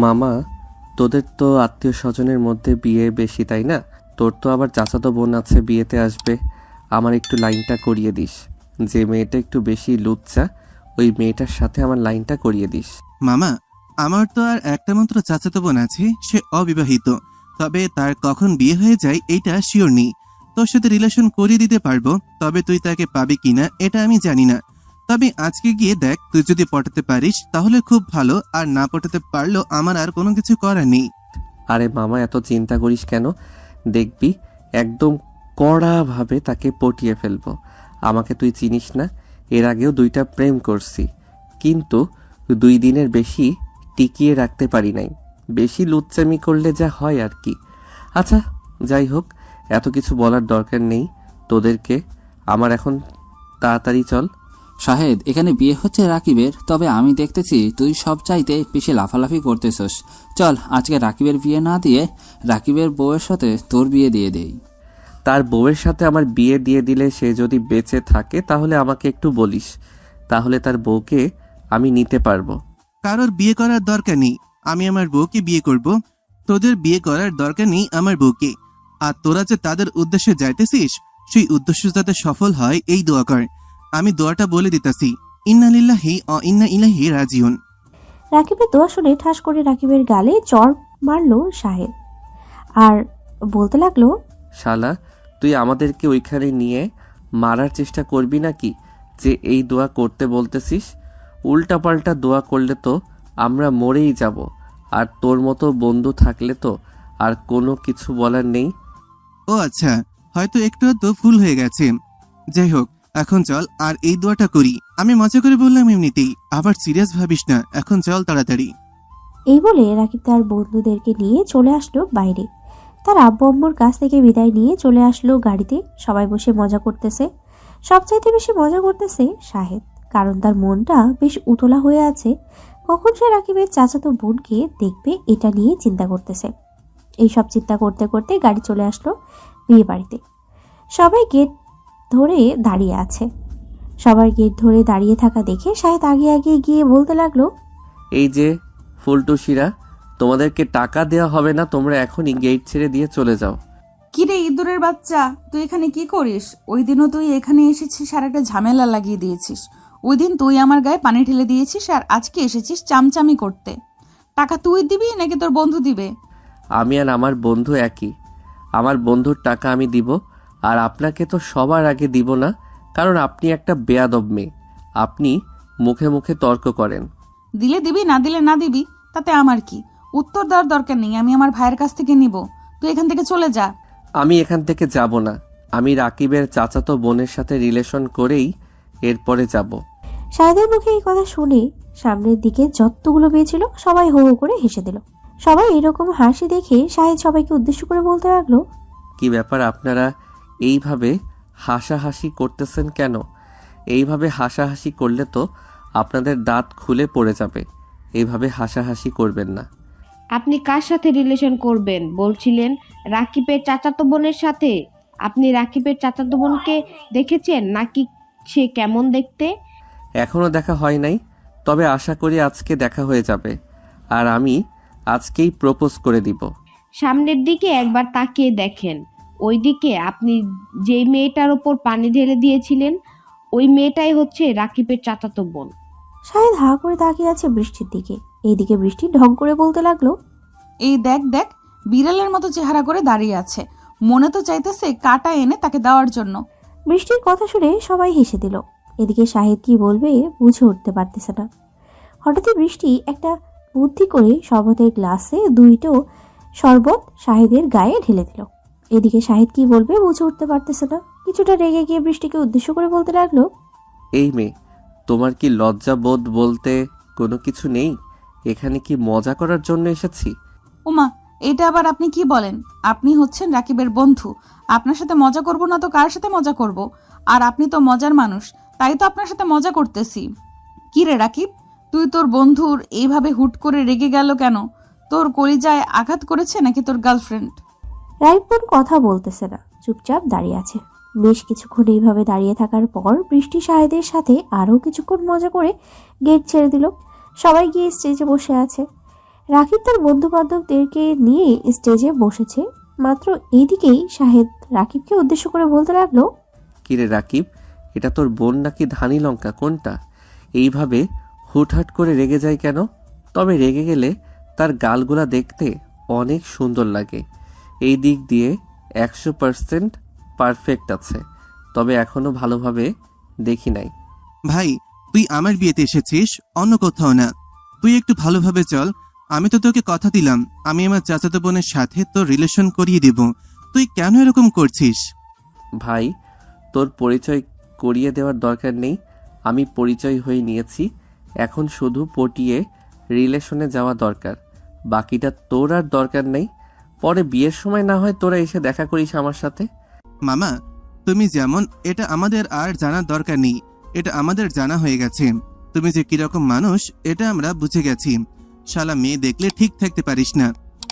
মামা, তোদের তো আত্মীয় স্বজনের মধ্যে বিয়ে বেশি, তাই না? তোর তো আবার চাচাতো বোন আছে, বিয়েতে আসবে। আমার একটু লাইনটা করিয়ে দিস। যে মেয়েটা একটু বেশি লুচ্চা, ওই মেয়েটার সাথে আমার লাইনটা করিয়ে দিস। মামা, আমার তো আর একটা মাত্র চাচাতো বোন আছে, সে অবিবাহিত। তবে তার কখন বিয়ে হয়ে যায় এইটা শিওর নেই। তোর সাথে রিলেশন করিয়ে দিতে পারবো, তবে তুই তাকে পাবি কিনা এটা আমি জানি না। তবে আজকে গিয়ে দেখ, তুই যদি পটাতে পারিস তাহলে খুব ভালো, আর না পটাতে পারলেও আমার আর কোনো কিছু করার নেই। আরে মামা, এত চিন্তা করিস কেন? দেখবি একদম কড়াভাবে তাকে পটিয়ে ফেলবো। আমাকে তুই চিনিস না, এর আগেও 2টা প্রেম করছি, কিন্তু 2 দিনের বেশি টিকিয়ে রাখতে পারি নাই। বেশি লুচ্চামি করলে যা হয় আর কি। আচ্ছা, যাই হোক, এত কিছু বলার দরকার নেই তোদেরকে আমার এখন। তাড়াতাড়ি চল। শাহেদ, এখানে বিয়ে হচ্ছে রাকিবের, তবে আমি দেখতেছি তুই সব চাইতে বেশি লাফালাফি করতেছস। চল আজকে রাকিবের বিয়ে না দিয়ে রাকিবের বউয়ের সাথে তোর বিয়ে দিয়ে দেই। তার বউয়ের সাথে আমার বিয়ে দিয়ে দিলে সে যদি বেঁচে থাকে তাহলে আমাকে একটু বলিস, তাহলে তার বউকে আমি নিতে পারবো। কারোর বিয়ে করার দরকার নেই, আমি আমার বউকে বিয়ে করব। তোদের বিয়ে করার দরকার নেই আমার বউকে। আর তোরা যে তাদের উদ্দেশ্যে যাইতেছিস, সেই উদ্দেশ্য যাতে সফল হয় এই দোয়া কর। আমি দোয়াটা বলে দিতাছি, ইন্না লিল্লাহি ওয়া ইন্না ইলাইহি রাজিউন। রাকিবের দোয়া শুনে ঠাস করে রাকিবের গালে চড় মারলো শাহেদ, আর বলতে লাগলো, শালা, তুই আমাদেরকে ওইখানে নিয়ে মারার চেষ্টা করবি নাকি যে এই দোয়া করতে বলতেছিস? উল্টাপাল্টা দোয়া করলে তো আমরা মরেই যাব। আর তোর মতো বন্ধু থাকলে তো আর কোনো কিছু বলার নেই। ও আচ্ছা, হয়তো একটু তো ভুল হয়ে গেছে। যাই হোক, এখন চল আর এই দোয়াটা করি। আমি মজা করে বললাম এমনিতেই, আবার সিরিয়াস ভাবিস না। এখন চল তাড়াতাড়ি। এই বলে রাকিব তার বন্ধুদেরকে নিয়ে চলে আসলো বাইরে। তার আব্বু আম্মুর কাছ থেকে বিদায় নিয়ে চলে আসলো গাড়িতে। সবাই বসে মজা করতেছে। সবচাইতে বেশি মজা করতেছে শাহেদ, কারণ তার মনটা বেশ উতলা হয়ে আছে। কখন সে রাকিবের চাচাতো বোনকে দেখবে এটা নিয়ে চিন্তা করতেছে। এইসব চিন্তা করতে করতে গাড়ি চলে আসলো বিয়ে বাড়িতে। সবাই গেট ধরে দাঁড়িয়ে আছে। সবার গেট ধরে দাঁড়িয়ে থাকা দেখে শাহেদ আগে আগে গিয়ে বলতে লাগলো, এই যে ফুলটুসিরা, তোমাদেরকে টাকা দেওয়া হবে না, তোমরা এখনই গেট ছেড়ে দিয়ে চলে যাও। কিরে ইঁদুরের বাচ্চা, তুই এখানে কি করিস? ওই দিনও তুই এখানে এসেছিস আর একটা ঝামেলা লাগিয়ে দিয়েছিস। ওই দিন তুই আমার গায়ে পানি ঢেলে দিয়েছিস, আর আজকে এসেছিস চামচামি করতে। টাকা তুই দিবি নাকি তোর বন্ধু দিবে? আমি আর আমার বন্ধু একই। আমার বন্ধুর টাকা আমি দিব, আর আপনাকে তো সবার আগে দিব না, কারণ আপনি একটা বেয়াদব মেয়ে। আপনি মুখে মুখে তর্ক করেন। দিলে দিবি, না দিলে না দিবি, তাতে আমার কি? উত্তর দেওয়ার দরকার নেই, আমি আমার ভাইয়ের কাছ থেকে নিব। তুই এখান থেকে চলে যা। আমি এখান থেকে যাব না। আমি রাকিবের চাচাতো বোনের সাথে রিলেশন করেই এরপরে যাব। শাহেদের মুখে এই কথা শুনে সামনের দিকে যতগুলো মেয়ে ছিল সবাই হো হো করে হেসে দিল। সবাই এরকম হাসি দেখে শাহেদ সবাইকে উদ্দেশ্য করে বলতে লাগলো, কি ব্যাপার, আপনারা এইভাবে হাসাহাসি করতেছেন কেন? এইভাবে হাসাহাসি করলে তো আপনাদের দাঁত খুলে পড়ে যাবে। এইভাবে হাসাহাসি করবেন না। আপনি কার সাথে রিলেশন করবেন বলছিলেন? রাকিবের চাচাতো বোনের সাথে। আপনি রাকিবের চাচাতো বোনকে দেখেছেন নাকি? সে কেমন দেখতে? এখনো দেখা হয় নাই, তবে আশা করি আজকে দেখা হয়ে যাবে। আর আমি আজকেই প্রপোজ করে দিব। সামনের দিকে একবার তাকিয়ে দেখেন। ওইদিকে আপনি যেই মেয়েটার ওপর পানি ঢেলে দিয়েছিলেন, ওই মেয়েটাই হচ্ছে রাকিবের চাচাতো বোন। শাহেদ হা করে তাকিয়ে আছে বৃষ্টির দিকে। এইদিকে বৃষ্টি ঢং করে বলতে লাগলো, এই দেখ দেখ, বিড়ালের মতো চেহারা করে দাঁড়িয়ে আছে। মনে তো চাইতেছে কাটা এনে তাকে দেওয়ার জন্য। বৃষ্টির কথা শুনে সবাই হেসে দিল। এদিকে শাহেদ কি বলবে বুঝে উঠতে পারতেছে না। হঠাৎই বৃষ্টি একটা বুদ্ধি করে শরবতের গ্লাসে 2টো শরবত শাহেদের গায়ে ঢেলে দিল। এদিকে শাহেদ কি বলবে বুঝে উঠতে পারতেছে না। কিছুটা রেগে গিয়ে বৃষ্টিকে উদ্দেশ্য করে বলতে লাগলো, এই মেয়ে, তোমার কি লজ্জা বোধ বলতে কোনো কিছু নেই? এখানে কি মজা করার জন্য এসেছি? ওমা, এটা আবার আপনি কি বলেন? আপনি হচ্ছেন রাকিবের বন্ধু। আপনার সাথে মজা করব না তো কার সাথে মজা করব? আর আপনি তো মজার মানুষ, তাই তো আপনার সাথে মজা করতেছি। কি রে রাকিব, তুই তোর বন্ধুর এইভাবে হুট করে রেগে গেল কেন? তোর কলিজায় আঘাত করেছে নাকি তোর গার্লফ্রেন্ড? রাইপুর কথা বলতেছে না, চুপচাপ দাঁড়িয়ে আছে। বেশ কিছুক্ষণ এইভাবে দাঁড়িয়ে থাকার পর বৃষ্টি শাহেদের সাথে আরো কিছুক্ষণ মজা করে গেট ছেড়ে দিল। সবাই গিয়ে স্টেজে বসে আছে। রাকিব তার বন্ধু বান্ধবদেরকে নিয়ে স্টেজে বসেছে। মাত্র এইদিকেই শাহেদ রাকিবকে উদ্দেশ্য করে বলতে লাগলো, কিরে রাকিব, এটা তোর বোন নাকি ধানি লঙ্কা, কোনটা? এইভাবে হুটহাট করে রেগে যায় কেন? তবে রেগে গেলে তার গালগুলা দেখতে অনেক সুন্দর লাগে। এই দিক দিয়ে 100% পারফেক্ট আছে, তবে এখনো ভালোভাবে দেখি নাই। ভাই, তুই আমার বিয়েতে এসেছিস, অন্য কোথাও না। তুই একটু ভালোভাবে চল। আমি তো তোকে কথা দিলাম আমি আমার চাচাতো বোনের সাথে তোর রিলেশন করিয়ে দেব। তুই কেন এরকম করছিস? ভাই, তোর পরিচয় করিয়ে দেওয়ার দরকার নেই। আমি পরিচয় হয়ে নিয়েছি, এখন শুধু পটিয়ে রিলেশনে যাওয়া দরকার। বাকিটা তোর আর দরকার নেই। পরে বিয়ের সময় না হয় তোরা এসে দেখা করিস আমার সাথে। মামা, তুমি যেমন, এটা আমাদের আর জানার দরকার নেই। এটা আমাদের জানা হয়ে গেছে। তুমি যে কিরকম মানুষ এটা আমরা বুঝে গেছি। শালা মেয়ে দেখলে ঠিক থাকতে পারিস না।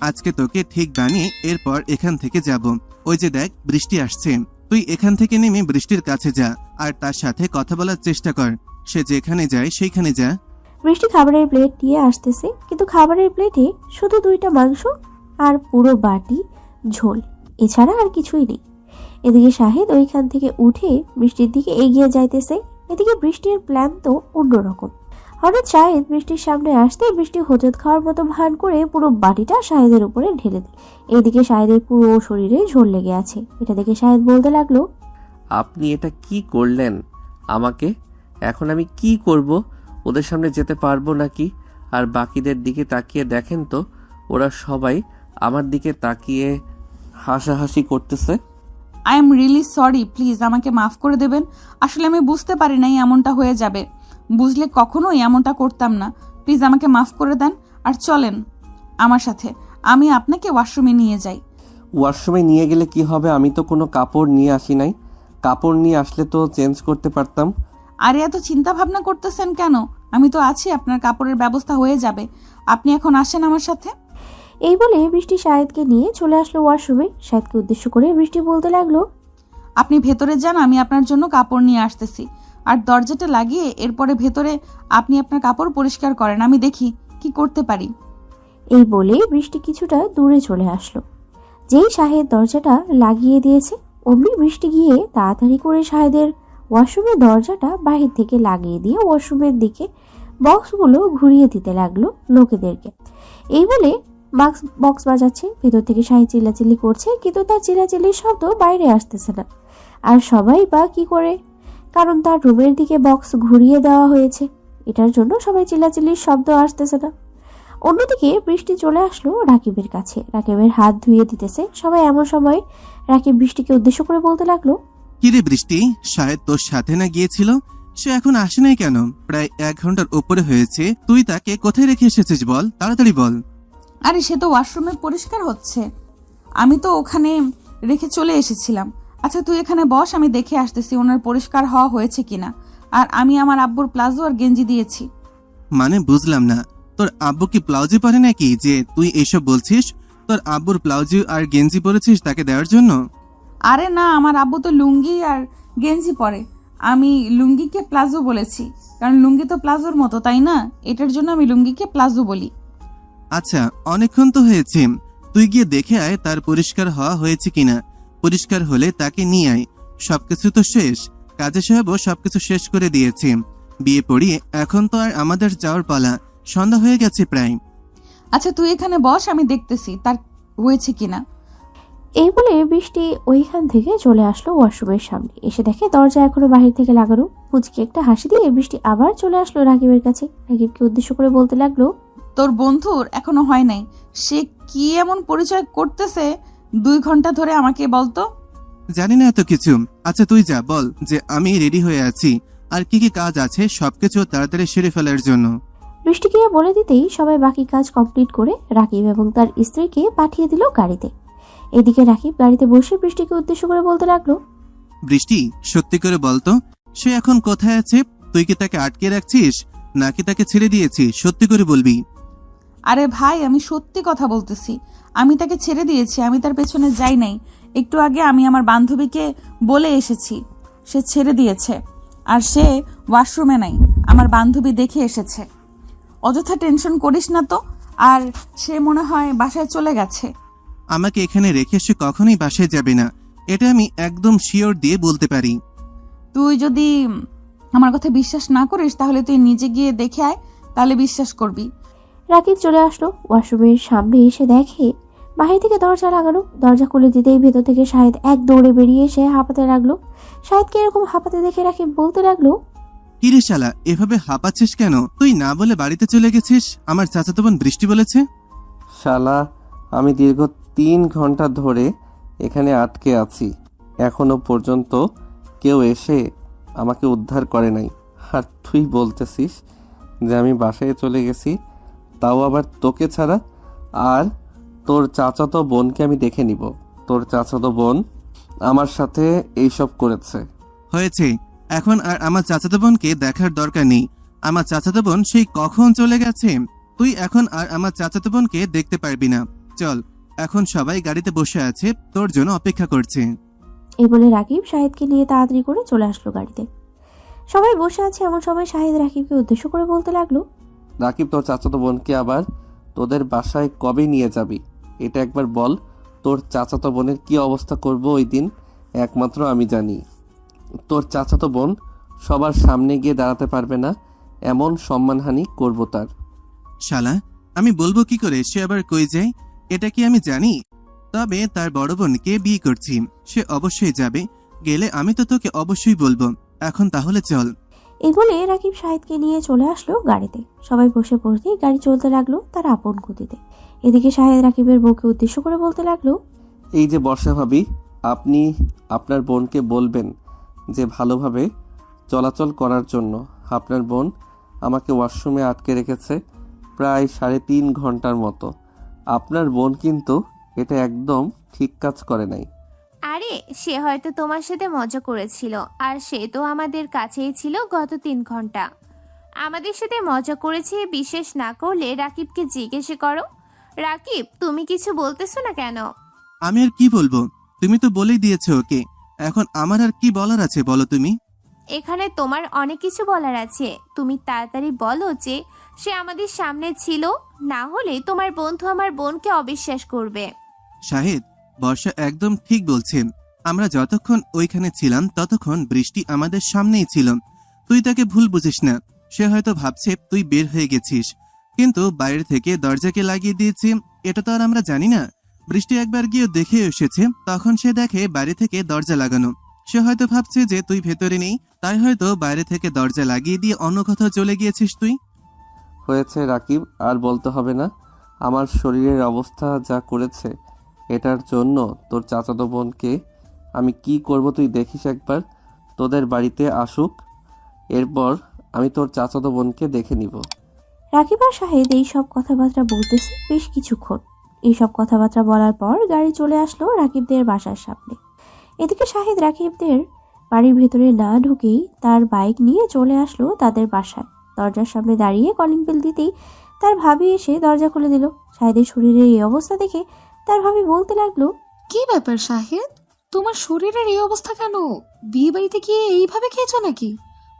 আজকে তোকে ঠিক বানিয়ে এরপর এখান থেকে যাব। ওই যে দেখ, বৃষ্টি আসছে। তুই এখান থেকে নেমে বৃষ্টির কাছে যা, আর তার সাথে কথা বলার চেষ্টা কর। সে যেখানে যায় সেইখানে যা। বৃষ্টি খাবারের প্লেট নিয়ে আসতেছে, কিন্তু খাবারের প্লেটে শুধু 2টা মাংস আর পুরো বাটি ঝোল, এছাড়া আর কিছুই নেই। এদিকে শাহেদ ওইখান থেকে উঠে বৃষ্টির দিকে এগিয়ে যাইতেছে। এদিকে বৃষ্টির প্ল্যান তো অন্যরকম। হঠাৎ শাহেদ বৃষ্টির সামনে আসতে বৃষ্টি হোঁচট খাওয়ার মতো ভান করে পুরো বাটিটা শাহেদের উপরে ঢেলে দেয়। এদিকে শাহেদের পুরো শরীরে ঝোল লেগে আছে। এটা দেখে শাহেদ বলতে লাগলো, আপনি এটা কি করলেন আমাকে? এখন আমি কি করব? ওদের সামনে যেতে পারবো নাকি? আর বাকিদের দিকে তাকিয়ে দেখেন তো, ওরা সবাই আমার দিকে তাকিয়ে হাসাহাসি করতেছে। I am really sorry, please আমাকে মাফ করে দেবেন। আসলে আমি বুঝতে পারি নাই এমনটা হয়ে যাবে। বুঝলে কখনোই এমনটা করতাম না। প্লিজ আমাকে মাফ করে দেন আর চলেন আমার সাথে, আমি আপনাকে ওয়াশরুমে নিয়ে যাই। ওয়াশরুমে নিয়ে গেলে কি হবে? আমি তো কোনো কাপড় নিয়ে আসি নাই। কাপড় নিয়ে আসলে তো চেঞ্জ করতে পারতাম। আরে এত চিন্তা ভাবনা করতেছেন কেন? আমি তো আছি, আপনার কাপড়ের ব্যবস্থা হয়ে যাবে। আপনি এখন আসেন আমার সাথে। এই বলে বৃষ্টি শাহেদকে নিয়ে চলে আসলো ওয়াশরুমে। শাহেদকে উদ্দেশ্য করে বৃষ্টি বলতে লাগলো, আপনি ভেতরে যান, আমি আপনার জন্য কাপড় নিয়ে আসতেছি। আর দরজাটা লাগিয়ে এরপরে ভেতরে আপনি আপনার কাপড় পরিষ্কার করেন, আমি দেখি কি করতে পারি। এই বলে বৃষ্টি কিছুটা দূরে চলে আসলো। যেই শাহেদ দরজাটা লাগিয়ে দিয়েছে, অমনি বৃষ্টি গিয়ে তাড়াতাড়ি করে শাহেদের ওয়াশরুমের দরজাটা বাহির থেকে লাগিয়ে দিয়ে ওয়াশরুমের দিকে বক্সগুলো ঘুরিয়ে দিতে লাগলো লোকেদেরকে। এই বলে বক্স বাজাচ্ছে। ভেতর থেকে শাহেদ চিল্লাচিল্লি করছে, কিন্তু তার চিল্লাচিল্লির শব্দ বাইরে আসতেছে না। আর সবাই বা কি করে, কারণ তার রুমের দিকে বক্স ঘুরিয়ে দেওয়া হয়েছে। এটার জন্য সবাই চিল্লাচিল্লির শব্দ আসতেছে না। অন্যদিকে বৃষ্টি চলে আসলো রাকিবের কাছে। রাকিবের হাত ধুয়ে দিতেছে সবাই। এমন সময় রাকিব বৃষ্টিকে উদ্দেশ্য করে বলতে লাগলো, কিরে বৃষ্টি, শাহেদ তোর সাথে না গিয়েছিল? সে এখন আসে নাই কেন? প্রায় 1 ঘন্টার উপরে হয়েছে। তুই তাকে কোথায় রেখে এসেছিস বল, তাড়াতাড়ি বল। আরে সে তো ওয়াশরুমে পরিষ্কার হচ্ছে, আমি তো ওখানে রেখে চলে এসেছিলাম। আচ্ছা তুই এখানে বস, আমি দেখে আসতেছি ওনার পরিষ্কার হওয়া হয়েছে কিনা। আর আমি আমার আব্বুর প্লাজো আর গেঞ্জি দিয়েছি। মানে বুঝলাম না, তোর আব্বু কি প্লাউজি পরে নাকি যে তুই এইসব বলছিস? তোর আব্বুর প্লাউজি আর গেঞ্জি পরেছিস তাকে দেওয়ার জন্য? আরে না, আমার আব্বু তো লুঙ্গি আর গেঞ্জি পরে। আমি লুঙ্গিকে প্লাজো বলেছি, কারণ লুঙ্গি তো প্লাজোর মতো, তাই না? এটার জন্য আমি লুঙ্গিকে প্লাজো বলি। আচ্ছা, অনেকক্ষণ তো হয়েছে, তুই গিয়ে দেখে আয় তার পরিষ্কার হওয়া হয়েছে কিনা। পরিষ্কার হলে তাকে নিয়ে আয়। সবকিছু তো শেষ, কাজে সাহেবও সবকিছু শেষ করে দিয়েছে। বিয়ে পড়িয়ে এখন তো আর আমাদের যাওয়ার পালা। সন্ধ্যা হয়ে গেছে প্রায়। আচ্ছা তুই এখানে বস, আমি দেখতেছি তার হয়েছে কিনা। এই বলে বৃষ্টি ওইখান থেকে চলে আসলো ওয়াশরুমের সামনে। এসে দেখে দরজা এখনো বাহির থেকে লাগানো। মুচকি একটা হাসি দিয়ে বৃষ্টি আবার চলে আসলো রাকিবের কাছে। রাকিবকে উদ্দেশ্য করে বলতে লাগলো, তোর বন্ধুর এখনো হয় নাই, সে কি এমন পরিচয় করতেছে 2 ঘন্টা ধরে, আমাকে বলতো। জানি না এত কিছু। আচ্ছা তুই যা, বল যে আমি রেডি হয়ে আছি, আর কি কি কাজ আছে সবকিছু তাড়াতাড়ি সেরে ফেলার জন্য। বৃষ্টিকে বলে দিতেই সবাই বাকি কাজ কমপ্লিট করে রাকিব এবং তার স্ত্রীকে পাঠিয়ে দিল গাড়িতে। এদিকে রাকিব গাড়িতে বসে বৃষ্টিকে উদ্দেশ্য করে বলতে লাগলো, বৃষ্টি, সত্যি করে বলতো সে এখন কোথায় আছে? তুই কি তাকে আটকে রাখছিস নাকি তাকে ছেড়ে দিয়েছিস? সত্যি করে বলবি। আরে ভাই, আমি সত্যি কথা বলতেছি, আমি তাকে ছেড়ে দিয়েছি, আমি তার পেছনে যাই নাই। একটু আগে আমি আমার বান্ধবীকে বলে এসেছি, সে ছেড়ে দিয়েছে। আর সে ওয়াশরুমে নাই, আমার বান্ধবী দেখে এসেছে। অযথা টেনশন করিস না তো। আর সে মনে হয় বাসায় চলে গেছে। আমাকে এখানে রেখে সে কখনোই বাসায় যাবে না, এটা আমি একদম শিওর দিয়ে বলতে পারি। তুই যদি আমার কথা বিশ্বাস না করিস তাহলে তুই নিজে গিয়ে দেখে আয়, তাহলে বিশ্বাস করবি। রাকিব চলে আসলো ওয়াশরুমের সামনে, এসে দেখে বাহির থেকে দরজা লাগানো। দরজা খুলে দিতেই ভেতর থেকে শাহেদ এক দৌড়ে বেরিয়ে এসে হাঁপাতে লাগলো। শাহেদকে এরকম হাঁপাতে দেখে রাকিব বলতে লাগলো, কিরে শালা, এভাবে হাঁপাচ্ছিস কেন? তুই না বলে বাড়িতে চলে গেছিস, আমার চাচাতো বোন বৃষ্টি বলেছে। শালা, আমি দীর্ঘ 3 ঘন্টা ধরে এখানে আটকে আছি, এখনো পর্যন্ত কেউ এসে আমাকে উদ্ধার করে নাই। আর তুই বলতেছিস যে আমি বাসায় চলে গেছি, তাও আবার তোকে ছাড়া। আর তোর চাচাতো বোনকে আমি দেখে নিব। তোর চাচাতো বোন আমার সাথে এইসব করেছে। হয়েছে, এখন আর আমার চাচাতো বোনকে দেখার দরকার নেই। আমার চাচাতো বোন সেই কখন চলে গেছে। তুই এখন আর আমার চাচাতো বোনকে দেখতে পারবি না। চল, এখন সবাই গাড়িতে বসে আছে, তোর জন্য অপেক্ষা করছে। এই বলে রাকিব শাহেদকে নিয়ে তাড়াতাড়ি করে চলে আসলো গাড়িতে। সবাই বসে আছে এমন সময় শাহেদ রাকিবকে উদ্দেশ্য করে বলতে লাগলো, রাকিব, তোর চাচাতো বোনকে আবার তোদের বাসায় কবে নিয়ে যাবি? এটা একবার বল। তোর চাচাতো বোনের কি অবস্থা করব ওই দিন একমাত্র আমি জানি। তোর চাচাতো বোন সবার সামনে গিয়ে দাঁড়াতে পারবে না, এমন সম্মানহানি করব তার। শালা, আমি বলবো কি করে সে আবার কই যায়? এটা কি আমি জানি? তবে তার বড় বোনকে বিয়ে করছি, সে অবশ্যই যাবে। গেলে আমি তো তোকে অবশ্যই বলবো। এখন তাহলে চল। এই বলে রাকিব শাহেদকে নিয়ে চলে আসলো গাড়িতে। সবাই বসে পড়তেই গাড়ি চলতে লাগলো তার আপন গতিতে। এদিকে শাহেদ রাকিবের বউকে উদ্দেশ্য করে বলতে লাগলো, এই যে বর্ষা ভাবি, আপনি আপনার বোনকে বলবেন যে ভালোভাবে চলাচল করার জন্য। আপনার বোন আমাকে ওয়াশরুমে আটকে রেখেছে প্রায় 3.5 ঘন্টার মতো। আপনার বোন কিন্তু এটা একদম ঠিক কাজ করে নাই। আরে সে হয়তো তোমার সাথে মজা করেছিল, আর সে তো আমাদের কাছেই ছিল গত 3 ঘন্টা। আমাদের সাথে মজা করেছে বিশ্বাস না করলে রাকিবকে জিজ্ঞেস করো। রাকিব, তুমি কিছু বলতেছো না কেন? আমি আর কি বলবো? তুমি তো বলেই দিয়েছো ওকে, এখন আমার আর কি বলার আছে বলো তুমি? এখানে তোমার অনেক কিছু বলার আছে। তুমি তাড়াতাড়ি বলো যে সে আমাদের সামনে ছিল, না হলে তোমার বন্ধু আমার বোনকে অবিশ্বাস করবে। শাহেদ, বর্ষা একদম ঠিক বলছে। আমরা যতক্ষণ ওইখানে ছিলাম ততক্ষণ বৃষ্টি আমাদের সামনেই ছিল। তুই তাকে ভুল বুঝিস না। সে হয়তো ভাবছে তুই বের হয়ে গেছিস, কিন্তু বাইরে থেকে দরজাকে লাগিয়ে দিয়েছি এটা তো আর আমরা জানি না। বৃষ্টি একবার গিয়ে দেখে এসেছে, তখন সে দেখে বাইরে থেকে দরজা লাগানো। সে হয়তো ভাবছে যে তুই ভেতরে নেই, তাই হয়তো বাইরে থেকে দরজা লাগিয়ে দিয়ে অন্য কোথাও চলে গিয়েছিস তুই। হয়েছে রাকিব, আর বলতে হবে না। আমার শরীরের অবস্থা যা করেছে, এটার জন্য তোর চাচাতো বোনকে আমি কি করব তুই দেখিস একবার। তোদের বাড়িতে আসুক, এরপর আমি তোর চাচাতো বোনকে দেখে নিব। রাকিব আর শাহেদ এই সব কথাবার্তা বলতেছে বেশ কিছুক্ষণ। এইসব কথাবার্তা বলার পর গাড়ি চলে আসলো রাকিবদের বাসার সামনে। এদিকে শাহেদ রাকিবদের বাড়ির ভেতরে না ঢুকেই তার বাইক নিয়ে চলে আসলো তাদের বাসায়। দরজার সামনে দাঁড়িয়ে কলিং বেল দিতেই তার ভাবি এসে দরজা খুলে দিল। শাহেদের শরীরের এই অবস্থা দেখে তার ভাবি বলতে লাগলো, কি ব্যাপার শাহেদ, তোমার শরীরের এই অবস্থা কেন? বিয়ে বাড়িতে গিয়ে এইভাবে খেয়েছো নাকি?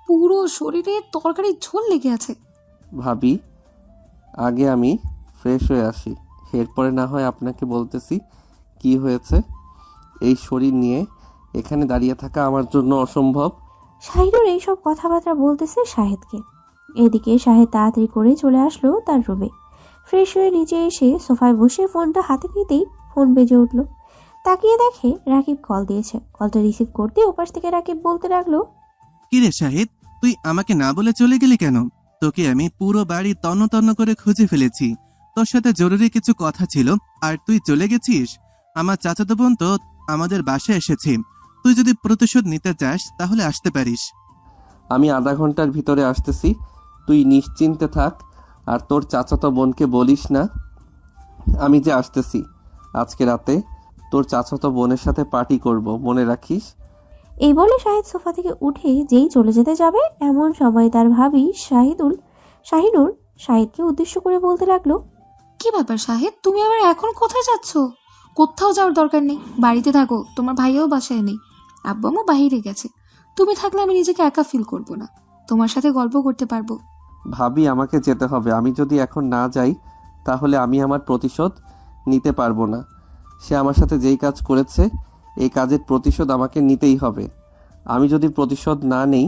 পুরো শরীরে তরকারির ঝোল লেগে আছে। ভাবি, আগে আমি ফ্রেশ হয়ে আসি, এরপরে না হয় আপনাকে বলতেছি কি হয়েছে। এই শরীর নিয়ে এখানে দাঁড়িয়ে থাকা আমার জন্য অসম্ভব। শাহিনুর এইসব কথাবার্তা বলতেছে শাহেদকে। এদিকে শাহেদ তাড়াতাড়ি করে চলে আসলো তার রুমে। ফ্রেশ হয়ে নিচে এসে সোফায় বসে ফোনটা হাতে নিতেই ফোন বেজে উঠল। তাকিয়ে দেখে রাকিব কল দিয়েছে। কলটা রিসিভ করতে ওপাশ থেকে রাকিব বলতে লাগলো, কিরে শাহেদ, তুই আমাকে না বলে চলে গেলি কেন? তোকে আমি পুরো বাড়ি তন্ন তন্ন করে খুঁজে ফেলেছি। তোর সাথে জরুরি কিছু কথা ছিল আর তুই চলে গেছিস। আমার চাচাতো বোন তো আমাদের বাসায় এসেছে। তুই যদি প্রতিশোধ নিতে চাস তাহলে আসতে পারিস। আমি আধা ঘন্টার ভিতরে আসতেছি, তুই নিশ্চিন্তে থাক। আর তোর চাচাতো বোনকে বলিস না আমি যে আসতেছি। আজকে রাতে তোর চাচাতো বোনের সাথে পার্টি করব, মনে রাখিস। এই বলে শাহিদ সোফা থেকে উঠে যেই চলে যেতে যাবে এমন সময় তার ভাবি শাহিনুর শাহিদকে উদ্দেশ্য করে বলতে লাগলো, কি ব্যাপার শাহেদ, তুমি আবার এখন কোথায় যাচ্ছ? কোথাও যাওয়ার দরকার নেই, বাড়িতে থাকো। তোমার ভাইও বাসায় নেই, আব্বু আম্মু বাইরে গেছে। তুমি থাকলে আমি নিজেকে একা ফিল করব না, তোমার সাথে গল্প করতে পারবো। ভাবি আমাকে যেতে হবে। আমি যদি এখন না যাই তাহলে আমি আমার প্রতিশোধ নিতে পারবো না। সে আমার সাথে যেই কাজ করেছে এই কাজের প্রতিশোধ আমাকে নিতেই হবে। আমি যদি প্রতিশোধ না নেই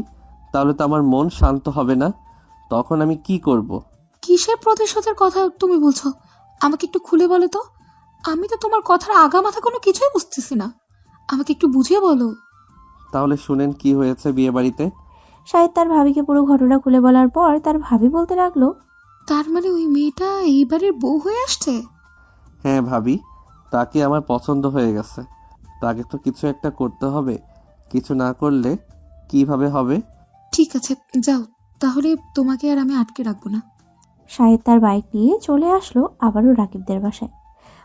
তাহলে তো আমার মন শান্ত হবে না। তখন আমি কি করব? কিসের প্রতিশোধের কথা তুমি বলছো? আমাকে একটু খুলে বলো তো। আমি তো তোমার কথার আগা মাথা কোনো কিছুই বুঝতেছি না। আমাকে একটু বুঝিয়ে বলো। তাহলে শুনেন কি হয়েছে বিয়ে বাড়িতে। শাহিদ তার ভাবিকে পুরো ঘটনা খুলে বলার পর তার ভাবি বলতে লাগলো, তার মানে ওই মেয়েটা এই বাড়ির বউ হয়ে আসছে? হ্যাঁ ভাবি, তাকে আমার পছন্দ হয়ে গেছে। তাকে তো কিছু একটা করতে হবে। কিছু না করলে কিভাবে হবে? ঠিক আছে, যাও তাহলে, তোমাকে আর আমি আটকে রাখবো না। শাহিদ তার বাইক নিয়ে চলে আসলো আবারও রাকিবদের বাসায়।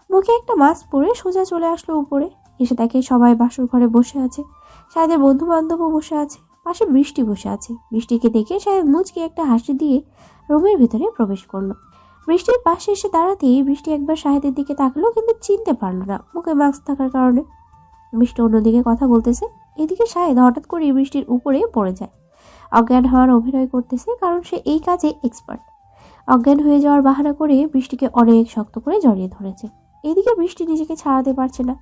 মুখে একটা মাস্ক পরে সোজা চলে আসলো উপরে। এসে দেখে সবাই বাসর ঘরে বসে আছে। শাহিদের বন্ধু বান্ধবও বসে আছে। পাশে বৃষ্টি বসে আছে। বৃষ্টিকে দেখে শাহিদ মুচকি একটা হাসি দিয়ে রুমের ভিতরে প্রবেশ করলো। বৃষ্টির পাশে এসে দাঁড়াতেই বৃষ্টি একবার শাহিদের দিকে তাকালো, কিন্তু চিনতে পারলো না মুখে মাস্ক থাকার কারণে। বৃষ্টি অন্যদিকে কথা বলতেছে। এদিকে শাহিদ হঠাৎ করে বৃষ্টির উপরে পড়ে যায়। অজ্ঞান হওয়ার অভিনয় করতেছে, কারণ সে এই কাজে এক্সপার্ট। অজ্ঞান হয়ে যাওয়ার বাহানা করে বৃষ্টিকে অনেক শক্ত করে জড়িয়ে ধরেছে। এদিকে বৃষ্টি নিজেকে ছাড়াতে পারছে না।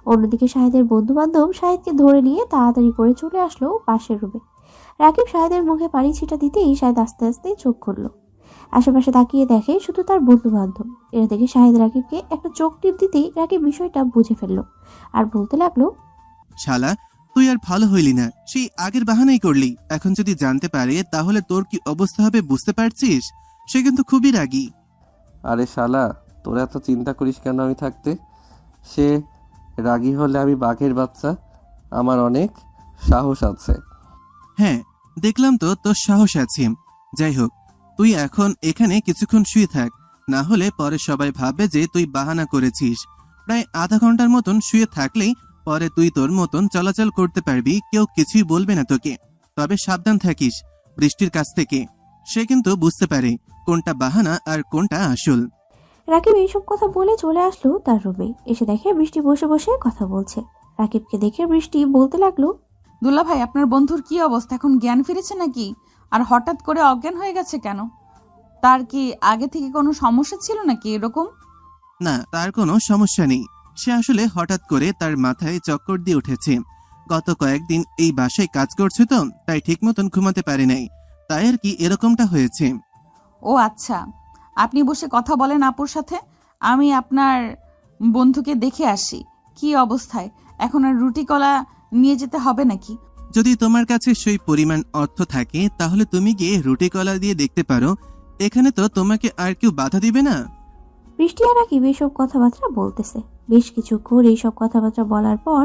অন্যদিকে শাহিদের বন্ধু বান্ধব শাহিদকে ধরে নিয়ে তাড়াতাড়ি করে চলে আসলো পাশের রুমে। রাকিব শাহিদের মুখে পানি ছিটা দিতেই শাহিদ আস্তে আস্তে চোখ খুলল। আশেপাশে তাকিয়ে দেখে শুধু তার বন্ধু বান্ধব। এরা দেখে শাহিদ রাকিবকে একটা চোখ টিপ দিতেই রাকিব বিষয়টা বুঝে ফেললো আর বলতে লাগলো, শালা, তুই আর ভালো হইলি না, সেই আগের বাহানাই করলি। এখন যদি জানতে পারে তাহলে তোর কি অবস্থা হবে বুঝতে পারছিস? সে কিন্তু খুবই রাগী। আরে শালা, তোরা এত চিন্তা করিস কেন আমি থাকতে? সে রাগী হলে আমি বাঘের বাচ্চা, আমার অনেক সাহস আছে। হ্যাঁ, দেখলাম তো তোর সাহস আছে। যাই হোক, তুই এখন এখানে কিছুক্ষণ শুয়ে থাক, না হলে পরে সবাই ভাববে যে তুই বাহানা করেছিস। প্রায় আধা ঘন্টার মতন শুয়ে থাকলেই পরে তুই তোর মতন চলাচল করতে পারবি, কেউ কিছুই বলবে না তোকে। তবে সাবধান থাকিস বৃষ্টির কাছ থেকে। সে কিন্তু বুঝতে পারে কোনটা বাহানা আর কোনটা আসল। রাকিব এইসব কথা বলে চলে আসলো তার রুমে। এসে দেখে বৃষ্টি বসে বসে কথা বলছে। রাকিবকে দেখে বৃষ্টি বলতে লাগলো, দুলা ভাই, আপনার বন্ধুর কি অবস্থা? এখন জ্ঞান ফিরেছে নাকি? আর হঠাৎ করে অজ্ঞান হয়ে গেছে কেন? তার কি আগে থেকে কোনো সমস্যা ছিল নাকি এরকম? না, তার কোনো সমস্যা নেই। সে আসলে হঠাৎ করে তার মাথায় চক্কর দিয়ে উঠেছে। গত কয়েকদিন এই বাসায় কাজ করছে তো, তাই ঠিক মতন ঘুমাতে পারে নাই, তাই আর কি এরকমটা হয়েছে। ও আচ্ছা, আপনি বসে কথা বলেন আপুর সাথে, আমি আপনার বন্ধুকে দেখে আসি কি অবস্থায়। এখন আর রুটি কলা নিয়ে যেতে হবে নাকি? যদি তোমার কাছে সেই পরিমাণ অর্থ থাকে তাহলে তুমি গিয়ে রুটি কলা দিয়ে দেখতে পারো। এখানে তো তোমাকে আর কেউ বাধা দিবে না। বৃষ্টি আর রাকিব এইসব কথাবার্তা বলতেছে। বেশ কিছুক্ষণ এইসব কথাবার্তা বলার পর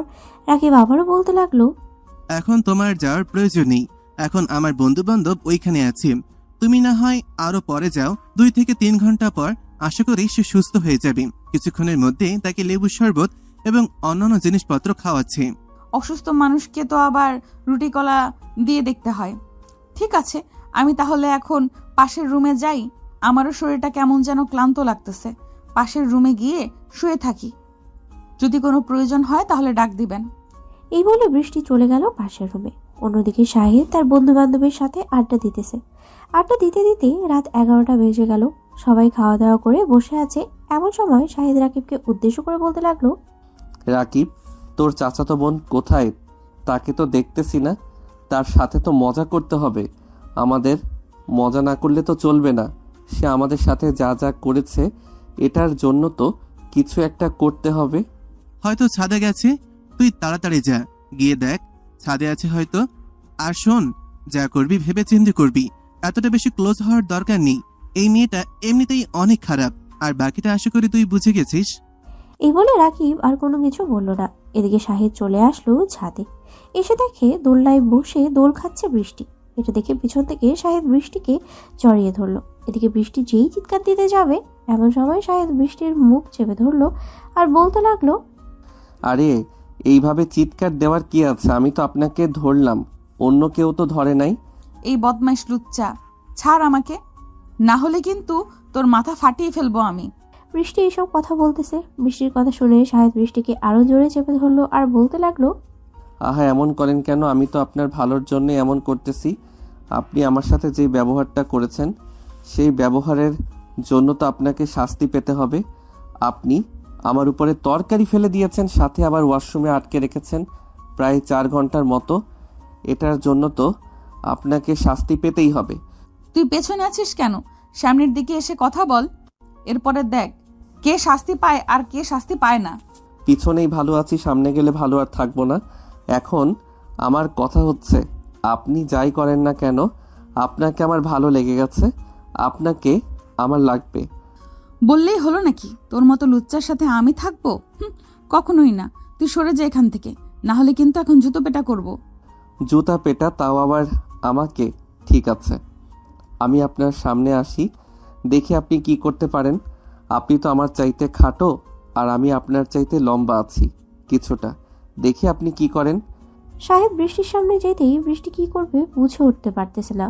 রাকিব আবারও বলতে লাগলো, এখন তোমার যাওয়ার প্রয়োজন নেই। এখন আমার বন্ধু বান্ধব ওইখানে আছে। তুমি না হয় আরো পরে যাও। 2 থেকে 3 ঘন্টা পর আশা করি সে সুস্থ হয়ে যাবে। কিছুক্ষণের মধ্যে তাকে লেবুর শরবত এবং অন্যান্য জিনিসপত্র খাওয়াচ্ছে। অসুস্থ মানুষকে তো আবার রুটি কলা দিয়ে দেখতে হয়। ঠিক আছে, আমি তাহলে এখন পাশের রুমে যাই। আমারও শরীরটা কেমন যেন ক্লান্ত লাগতেছে। পাশের রুমে গিয়ে শুয়ে থাকি। যদি কোনো প্রয়োজন হয় তাহলে ডাক দিবেন। এই বলে বৃষ্টি চলে গেল পাশের রুমে। অন্যদিকে শাহিদ তার বন্ধু বান্ধবের সাথে আড্ডা দিতেছে। আড্ডা দিতে দিতে রাত 11টা বেজে গেল। সবাই খাওয়া দাওয়া করে বসে আছে। এমন সময় শাহিদ রাকিবকে উদ্দেশ্য করে বলতে লাগলো, রাকিব, তোর চাচাতো বোন কোথায়? তাকে তো দেখতেছি না। তার সাথে তো মজা করতে হবে আমাদের। মজা না করলে তো চলবে না। সে আমাদের সাথে যা যা করেছে এটার জন্য তো কিছু একটা করতে হবে। হয়তো ছাদে গেছে, তুই তাড়াতাড়ি যা, গিয়ে দেখ ছাদে আছে হয়তো। আর শোন, যা করবি ভেবে চিন্তে করবি। এতটা বেশি ক্লোজ হওয়ার দরকার নেই। এই মেয়েটা এমনিতেই অনেক খারাপ, আর বাকিটা আশা করি তুই বুঝে গেছিস। এই বলে রাকিব আর কোনো কিছু বলল না। এদিকে শাহিদ চলে আসলো ছাদে। এসে দেখে দোলনায় বসে দোল খাচ্ছে বৃষ্টি। এটা দেখে পিছন থেকে শাহিদ বৃষ্টিকে জড়িয়ে ধরলো। এদিকে বৃষ্টি যেই চিৎকার দিতে যাবে এমন সময় শাহিদ বৃষ্টির মুখ চেপে ধরলো আর বলতে লাগলো, আরে এইভাবে চিৎকার দেওয়ার কি আছে? আমি তো আপনাকে ধরলাম, অন্য কেউ তো ধরে নাই। এই বদমাইশ লুচ্চা, ছাড় আমাকে, না হলে কিন্তু তোর মাথা ফাটিয়ে ফেলবো আমি। বৃষ্টি এইসব কথা বলতেছে। বৃষ্টির কথা শুনে শাহিদ বৃষ্টিকে আরো জোরে চেপে ধরলো আর বলতে লাগলো, আহা, এমন করেন কেন? আমি তো আপনার ভালোর জন্য এমন করতেছি। আপনি আমার সাথে যে ব্যবহারটা করেছেন সেই ব্যবহারের জন্য তো আপনাকে শাস্তি পেতে হবে। আপনি আমার উপরে তরকারি ফেলে দিয়েছেন, সাথে আবার ওয়াশরুমে আটকে রেখেছেন প্রায় 4 ঘন্টার মতো। এটার জন্য তো আপনাকে শাস্তি পেতেই হবে। তুই পেছনে আছিস কেন? সামনের দিকে এসে কথা বল। এরপরে দেখ কে শাস্তি পায় আর কে শাস্তি পায় না। পিছনেই ভালো আছি, সামনে গেলে ভালো আর থাকবো না। এখন আমার কথা হচ্ছে, আপনি যাই করেন না কেন, আপনাকে আমার ভালো লেগে গেছে, আপনাকে আমার লাগবে। বললেই হলো নাকি তোর মতো লুচ্চার সাথে আমি থাকবো? কখনোই না। তুই সরে যা এখান থেকে, না হলে কিন্তু এখন জুতো পেটা করব। জুতা পেটা, তাও আবার আমাকে? ঠিক আছে, আমি আপনার সামনে আসি, দেখি আপনি কি করতে পারেন। আপনি তো আমার চাইতে খাটো, আর আমি আপনার চাইতে লম্বা আছি কিছুটা। দেখি আপনি কি করেন। সাহেব বৃষ্টির সামনে যেতেই বৃষ্টি কি করবে বুঝে উঠতে পারতেছে না।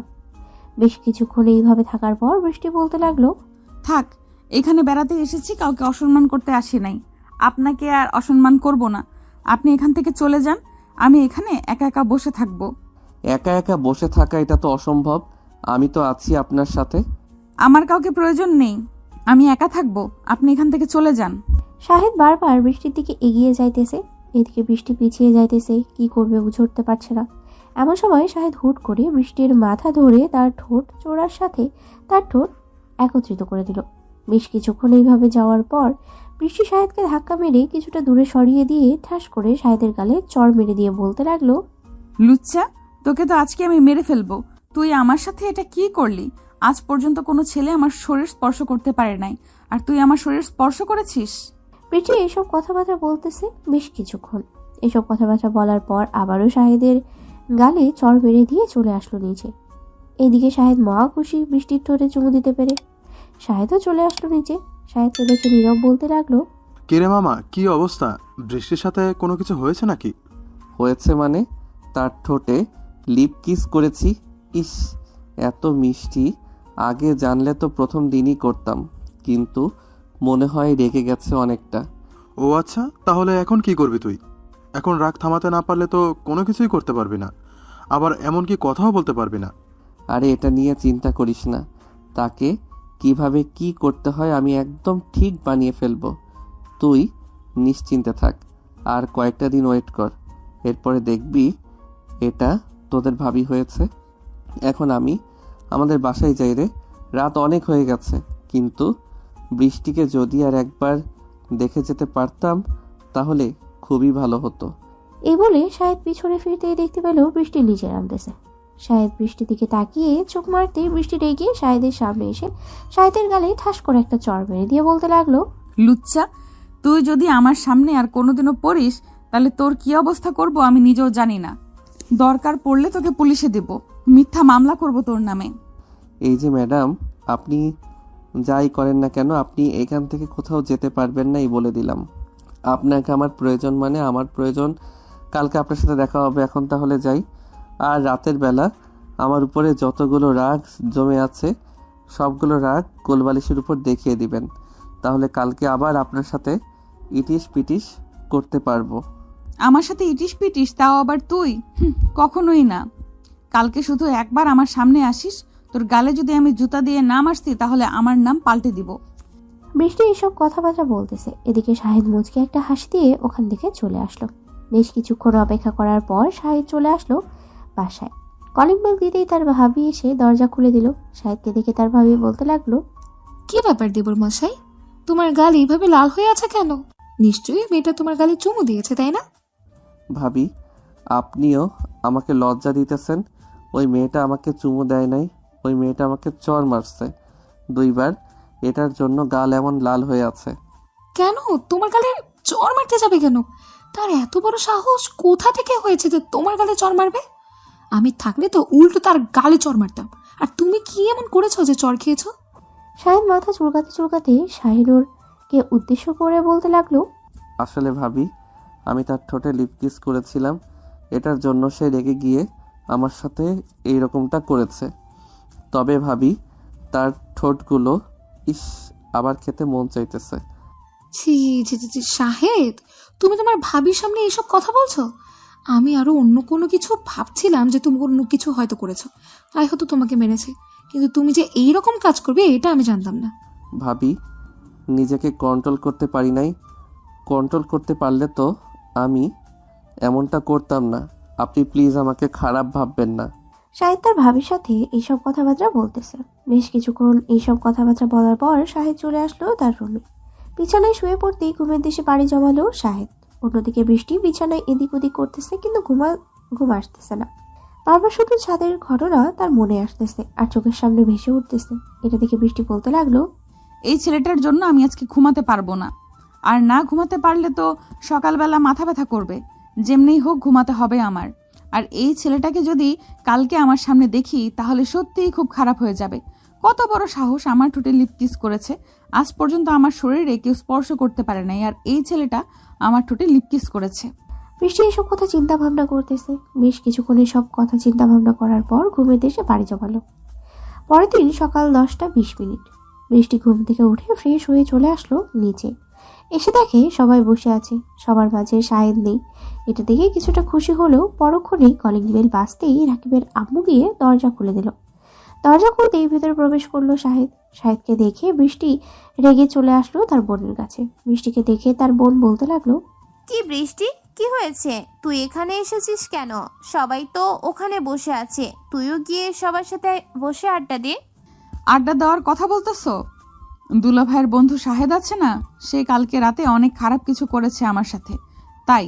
বেশ কিছুক্ষণ এইভাবে থাকার পর বৃষ্টি বলতে লাগলো, থাক, এখানে বেড়াতে এসেছি, কাউকে অসম্মান করতে আসি নাই। আপনাকে আর অসম্মান করব না। আপনি এখান থেকে চলে যান, আমি এখানে একা একা বসে থাকবো। একা একা বসে থাকা এটা তো অসম্ভব, আমি তো আছি আপনার সাথে। আমার কাউকে প্রয়োজন নেই, আমি একা থাকবো। আপনি এখান থেকে চলে যান। শাহেদ বারবার বৃষ্টির দিকে এগিয়ে যাইতেছে, এদিকে বৃষ্টি পিছিয়ে যাইতেছে, কি করবে বুঝে উঠতে পারছে না। এমন সময় শাহেদ হুট করে বৃষ্টির মাথা ধরে তার ঠোঁট চোরার সাথে তার ঠোঁট একত্রিত করে দিল। বেশ কিছুক্ষণ এইভাবে যাওয়ার পর বৃষ্টি শাহেদকে ধাক্কা মেরে কিছুটা দূরে সরিয়ে দিয়ে ঠাস করে শাহেদের গালে চড় মেরে দিয়ে বলতে লাগলো, লুচ্চা, তোকে তো আজকে আমি মেরে ফেলবো। তুই আমার সাথে এটা কি করলি? আজ পর্যন্ত কোনো ছেলে আমার শরীর স্পর্শ করতে পারে নাই, আর তুই আমার শরীর স্পর্শ করেছিস। বৃষ্টি এইসব কথাবার্তা বলতেছে বেশ কিছুক্ষণ। এসব কথাবার্তা বলার পর আবারও শাহেদের গালে চড় মেরে দিয়ে চলে আসলো নিচে। এদিকে শাহেদ মহা খুশি বৃষ্টির ঠোঁটে চুমু দিতে পেরে। শাহেদও চলে আসলো নিচে। শাহেদকে দেখে নীরব বলতে লাগলো, কিরে মামা, কি অবস্থা? বৃষ্টির সাথে কোনো কিছু হয়েছে নাকি? হয়েছে মানে? তার ঠোঁটে লিপ কিস করেছি। ইস, এত মিষ্টি! আগে জানলে তো প্রথম দিনই করতাম, কিন্তু মনে হয় রেগে গেছে অনেকটা। ও আচ্ছা, তাহলে এখন কি করবি তুই? এখন রাগ থামাতে না পারলে তো কোনো কিছুই করতে পারবি না, আবার এমনকি কথাও বলতে পারবি না। আরে এটা নিয়ে চিন্তা করিস না, তাকে কিভাবে কি করতে হয় আমি একদম ঠিক বানিয়ে ফেলবো। তুই নিশ্চিন্তে থাক, আর কয়েকটা দিন ওয়েট কর, এরপরে দেখবি এটা তোদের ভাবি হয়েছে। এখন আমি আমাদের বাসায় যাই রে, রাত অনেক হয়ে গেছে। কিন্তু বৃষ্টিকে যদি আর একবার দেখে যেতে পারতাম তাহলে খুবই ভালো হতো। এই বলে শাহেদ পিছনে ফিরতেই দেখতে পেল বৃষ্টি নিচে নামতেছে। শাহেদ বৃষ্টির দিকে তাকিয়ে চোখ মারতেই বৃষ্টি রেগে শাহেদের সামনে এসে শাহেদের গালে ঠাস করে একটা চড় মেরে দিয়ে বলতে লাগলো, লুচ্চা, তুই যদি আমার সামনে আর কোনোদিনও পড়িস তাহলে তোর কি অবস্থা করব আমি নিজেও জানি না। দরকার পড়লে তোকে পুলিশে দেব, মিথ্যা মামলা করব তোর নামে। এই যে ম্যাডাম, আপনি যাই করেন না কেন আপনি এখান থেকে কোথাও যেতে পারবেন না, এই বলে দিলাম। আপনাকে আমার প্রয়োজন, মানে আমার প্রয়োজন। কালকে আপনার সাথে দেখা হবে, এখন তাহলে যাই। আর রাতের বেলা আমার উপরে যতগুলো রাগ জমে আছে সবগুলো রাগ কোলবালিশের উপর দেখিয়ে দিবেন, তাহলে কালকে আবার আপনার সাথে ইটিস পিটিস করতে পারবো। আমার সাথে ইটিস পিটিস, তাও আবার তুই? কখনোই না। কালকে শুধু একবার আমার সামনে আসিস, তোর গালে যদি আমি জুতা দিয়ে নাম আসতি তাহলে আমার নাম পাল্টে দিব। বৃষ্টি এইসব কথাবার্তা বলতেছে, এদিকে শাহেদ মুচকে একটা হাসি দিয়ে ওখান থেকে চলে আসলো। বেশ কিছুক্ষণ অপেক্ষা করার পর শাহেদ চলে আসলো বাসায়। কলিং বেল দিতেই তার ভাবি এসে দরজা খুলে দিল। শাহেদকে দেখে তার ভাবি বলতে লাগলো, কি ব্যাপার দেবর মশাই, তোমার গাল এইভাবে লাল হয়ে আছে কেন? নিশ্চয়ই মেয়েটা তোমার গালে চুমু দিয়েছে, তাই না? ভাবি, আপনিও আমাকে লজ্জা দিতেছেন। ওই মেয়েটা আমাকে চুমু দেয় নাই, ওই মেয়েটা আমাকে চড় মারছে 2 বার, এটার জন্য গাল এমন লাল হয়ে আছে। কেন তোমার গালে চড় মারতে যাবে কেন? তার এত বড় সাহস কোথা থেকে হয়েছে যে তোমার গালে চড় মারবে? আমি থাকলে তো উল্টো তার গালে চড় মারতাম। আর তুমি কি এমন করেছো যে চড় খেয়েছো? শাহেদ মাথা চুলকাতে চুলকাতে শাহিনুরকে উদ্দেশ্য করে বলতে লাগলো, আসলে ভাবি, আমি তার ঠোঁটে লিপ কিস করেছিলাম, এটার জন্য সে রেগে গিয়ে আমার সাথে এই রকমটা করেছে। তবে ভাবি, তার ঠোঁটগুলো ইস, আবার খেতে মন চাইতেছে। ছি ছি ছি ছি, শাহেদ, তুমি তোমার ভাবির সামনে এইসব কথা বলছো? আমি আরো অন্য কোনো কিছু ভাবছিলাম, যে তুমি অন্য কিছু হয়তো করেছো, তাই হয়তো তোমাকে মেরেছে। কিন্তু তুমি যে এইরকম কাজ করবে এটা আমি জানতাম না। ভাবি, নিজেকে কন্ট্রোল করতে পারি নাই। কন্ট্রোল করতে পারলে তো আমি এমনটা করতাম না। আপনি প্লিজ আমাকে খারাপ ভাববেন না। শাহিদ তার ভাবির সাথে এইসব কথাবার্তা বলতেছে। বেশ কিছুক্ষণ এইসব কথাবার্তা বলার পর শাহিদ চলে আসলো তার রুমে। বিছানায় শুয়ে পড়তেই ঘুমের দেশে পাড়ি জমালো শাহিদ। অন্যদিকে বৃষ্টি বিছানায় এদিক ওদিক করতেছে, কিন্তু ঘুম আসতেছে না। বারবার শুধু ছাদের ঘটনা তার মনে আসতেছে আর চোখের সামনে ভেসে উঠতেছে। এটা দেখে বৃষ্টি বলতে লাগলো, এই ছেলেটার জন্য আমি আজকে ঘুমাতে পারবো না। আর না ঘুমাতে পারলে তো সকালবেলা মাথা ব্যথা করবে। যেমনিই হোক ঘুমাতে হবে আমার। আর এই ছেলেটাকে যদি কালকে আমার সামনে দেখি তাহলে সত্যিই খুব খারাপ হয়ে যাবে। কত বড় সাহস, আমার ঠোঁটে লিপ কিস করেছে। আজ পর্যন্ত আমার শরীরে কেউ স্পর্শ করতে পারে নাই, আর এই ছেলেটা আমার ঠোঁটে লিপ কিস করেছে। বৃষ্টি এসব কথা চিন্তা ভাবনা করতেছে। বেশ কিছুক্ষণ এসব কথা চিন্তা ভাবনা করার পর ঘুমের দেশে বাড়ি জমালো। পরের দিন সকাল 10:20। বৃষ্টি ঘুম থেকে উঠে ফ্রেশ হয়ে চলে আসলো নিচে। এসে দেখে সবাই বসে আছে, সবার মাঝে শাহিদ নেই। এটা দেখে কিছুটা খুশি হলেও পরক্ষণেই কলিং বেল বাজতেই রাকিবের আম্মু গিয়ে দরজা খুলে দিল। দরজা খুলতেই ভেতরে প্রবেশ করলো শাহিদ। শাহিদকে দেখে বৃষ্টি রেগে চলে আসলো তার বোনের কাছে। বৃষ্টিকে দেখে তার বোন বলতে লাগলো, কি বৃষ্টি, কি হয়েছে? তুই এখানে এসেছিস কেন? সবাই তো ওখানে বসে আছে, তুইও গিয়ে সবার সাথে বসে আড্ডা দে। আড্ডা দেওয়ার কথা বলতেছো? দুলা ভাইয়ের বন্ধু শাহেদ আছে না, সে কালকে রাতে অনেক খারাপ কিছু করেছে আমার সাথে, তাই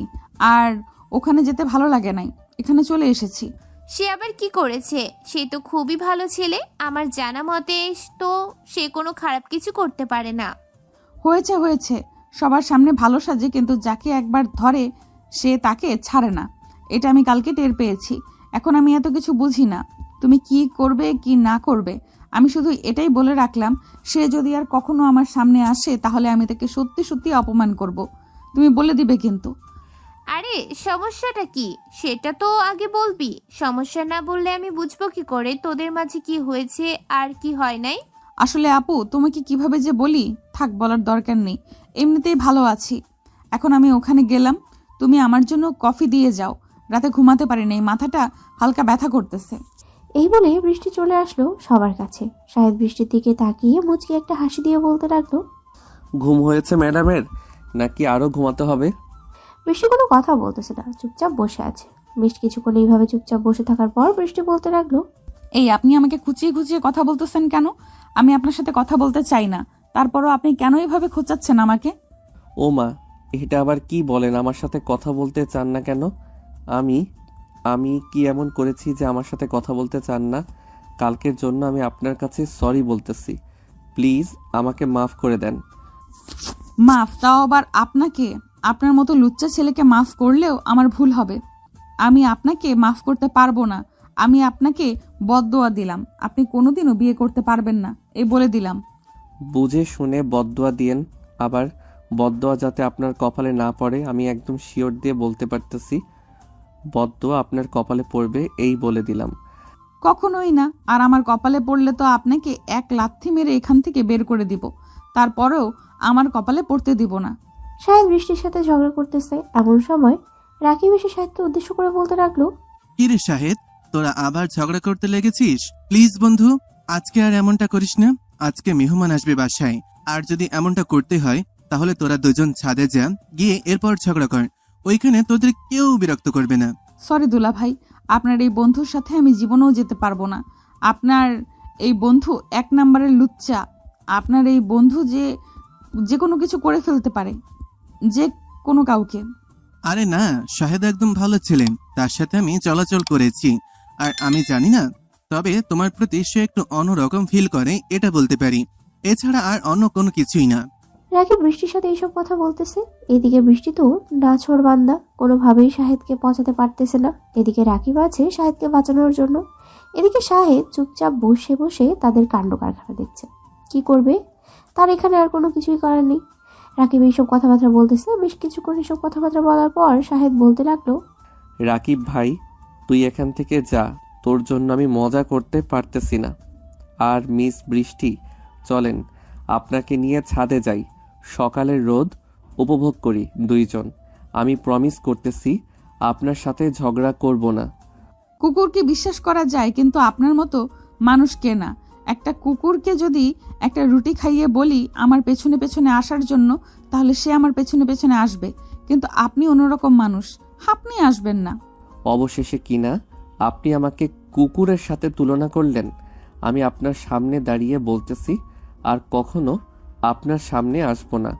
আর ওখানে যেতে ভালো লাগে নাই, এখানে চলে এসেছি। সে আবার কি করেছে? সে তো খুবই ভালো ছেলে। আমার জানা মতে তো সে কোনো খারাপ কিছু করতে পারে না। হয়েছে, সবার সামনে ভালো সাজে, কিন্তু যাকে একবার ধরে সে তাকে ছাড়ে না। এটা আমি কালকে টের পেয়েছি। এখন আমি এত কিছু বুঝি না তুমি কি করবে কি না করবে। আমি শুধু এটাই বলে রাখলাম, সে যদি আর কখনো আমার সামনে আসে তাহলে আমি তাকে সত্যি সত্যি অপমান করব। তুমি বলে দিবে কিন্তু। আরে সমস্যাটা কি সেটা তো আগে বলবি। সমস্যা না বললে আমি বুঝবো কি করে তোদের মাঝে কি হয়েছে আর কি হয় নাই? আসলে আপু, তোমাকে কিভাবে যে বলি, থাক বলার দরকার নেই। এমনিতেই ভালো আছি। এখন আমি ওখানে গেলাম, তুমি আমার জন্য কফি দিয়ে যাও। রাতে ঘুমাতে পারি নাই, মাথাটা হালকা ব্যথা করতেছে। এই বলে বৃষ্টি চলে আসলো সবার কাছে। শাহিদ বৃষ্টির দিকে তাকিয়ে মুচকি একটা হাসি দিয়ে বলতে লাগলো, ঘুম হয়েছে ম্যাডামের, নাকি আরো ঘুমাতে হবে? বৃষ্টি কোনো কথা বলতেছে না, চুপচাপ বসে আছে। বেশ কিছুক্ষণ এইভাবে চুপচাপ বসে থাকার পর বৃষ্টি বলতে লাগলো, এই আপনি আমাকে খুঁচিয়ে খুঁচিয়ে কথা বলতেছেন কেন? আমি আপনার সাথে কথা বলতে চাই না, তারপরও আপনি কেন এইভাবে খোঁচাচ্ছেন আমাকে? ও মা, এটা আবার কি বলেন? আমার সাথে কথা বলতে চান না কেন? আমি আমি কি এমন করেছি যে আমার সাথে কথা বলতে চান না? কালকের জন্য আমি আপনার কাছে সরি বলতেছি। প্লিজ আমাকে মাফ করে দেন। মাফ? তাও আবার আপনাকে? আপনার মতো লুচ্চা ছেলেকে মাফ করলেও আমার ভুল হবে। আমি আপনাকে মাফ করতে পারবো না। আমি আপনাকে বদদোয়া দিলাম, আপনি কোনোদিনও বিয়ে করতে পারবেন না, এই বলে দিলাম। বুঝে শুনে বদদোয়া দিয়েন। আবার বদদোয়া যাতে আপনার কপালে না পড়ে আমি একদম শিওর দিয়ে বলতে পারতেছি, বদদোয়া আপনার কপালে পড়বে, এই বলে দিলাম। কখনোই না। আর আমার কপালে পড়লে তো আপনাকে এক লাথি মেরে এখান থেকে বের করে দিব, তারপরেও আমার কপালে পড়তে দিব না। শাহিদ বৃষ্টির সাথে ঝগড়া করতেছে। এমন সময় রাকিব এসে শাহিদকে উদ্দেশ্য করে বলতে লাগলো, কিরে শাহেদ, তোরা আবার ঝগড়া করতে লেগেছিস? প্লিজ বন্ধু, আজকে আর এমনটা করিস না। আজকে মেহমান আসবে বাসায়, আর যদি এমনটা করতে হয় তাহলে তোরা দুজন ছাদে যা, গিয়ে এরপর ঝগড়া কর। ওইখানে তোদের কেউ বিরক্ত করবে না। সরি দুলা ভাই, আপনার এই বন্ধুর সাথে আমি জীবনেও যেতে পারবো না। আপনার এই বন্ধু এক নম্বরের লুচ্চা। আপনার এই বন্ধু যে কোনো কিছু করে ফেলতে পারে, যে কোনো কাউকে। আরে না, শাহেদ একদম ভালো ছিলেন, তার সাথে আমি চলাচল করেছি। আর আমি জানি না, তবে তোমার প্রতি সে একটু অন্যরকম ফিল করে, এটা বলতে পারি। এছাড়া আর অন্য কোনো কিছুই না। রাকিব বৃষ্টির সাথে এইসব কথা বলতেছে। এদিকে বৃষ্টি তো নাছোড় বান্দা, কোনোভাবেই শাহিদকে পচাতে পারতেছে না। এদিকে রাকিব আছে শাহিদকে বাঁচানোর জন্য। এদিকে শাহিদ চুপচাপ বসে বসে তাদের কাণ্ড কারখানা দেখছে। কি করবে, তার এখানে আর কোনো কিছুই করার নেই। রাকিব এইসব কথাবার্তা বলতেছে। বেশ কিছুক্ষণ এসব কথাবার্তা বলার পর শাহিদ বলতে লাগলো, রাকিব ভাই, তুই এখান থেকে যা, তোর জন্য আমি মজা করতে পারতেছি না। আর মিস বৃষ্টি, চলেন আপনাকে নিয়ে ছাদে যাই, সকালের রোদ উপভোগ করি দুইজন। আমি প্রমিস করতেছি আপনার সাথে ঝগড়া করব না। কুকুরকে বিশ্বাস করা যায়, কিন্তু আপনার মতো মানুষকে না। একটা কুকুরকে যদি একটা রুটি খাইয়ে বলি আমার পেছনে পেছনে আসার জন্য, তাহলে সে আমার পেছনে পেছনে আসবে। কিন্তু আপনি অন্যরকম মানুষ, আপনি আসবেন না। অবশেষে কিনা আপনি আমাকে কুকুরের সাথে তুলনা করলেন। আমি আপনার সামনে দাঁড়িয়ে বলতেছি আর কখনো আপনার সামনে আসবো না।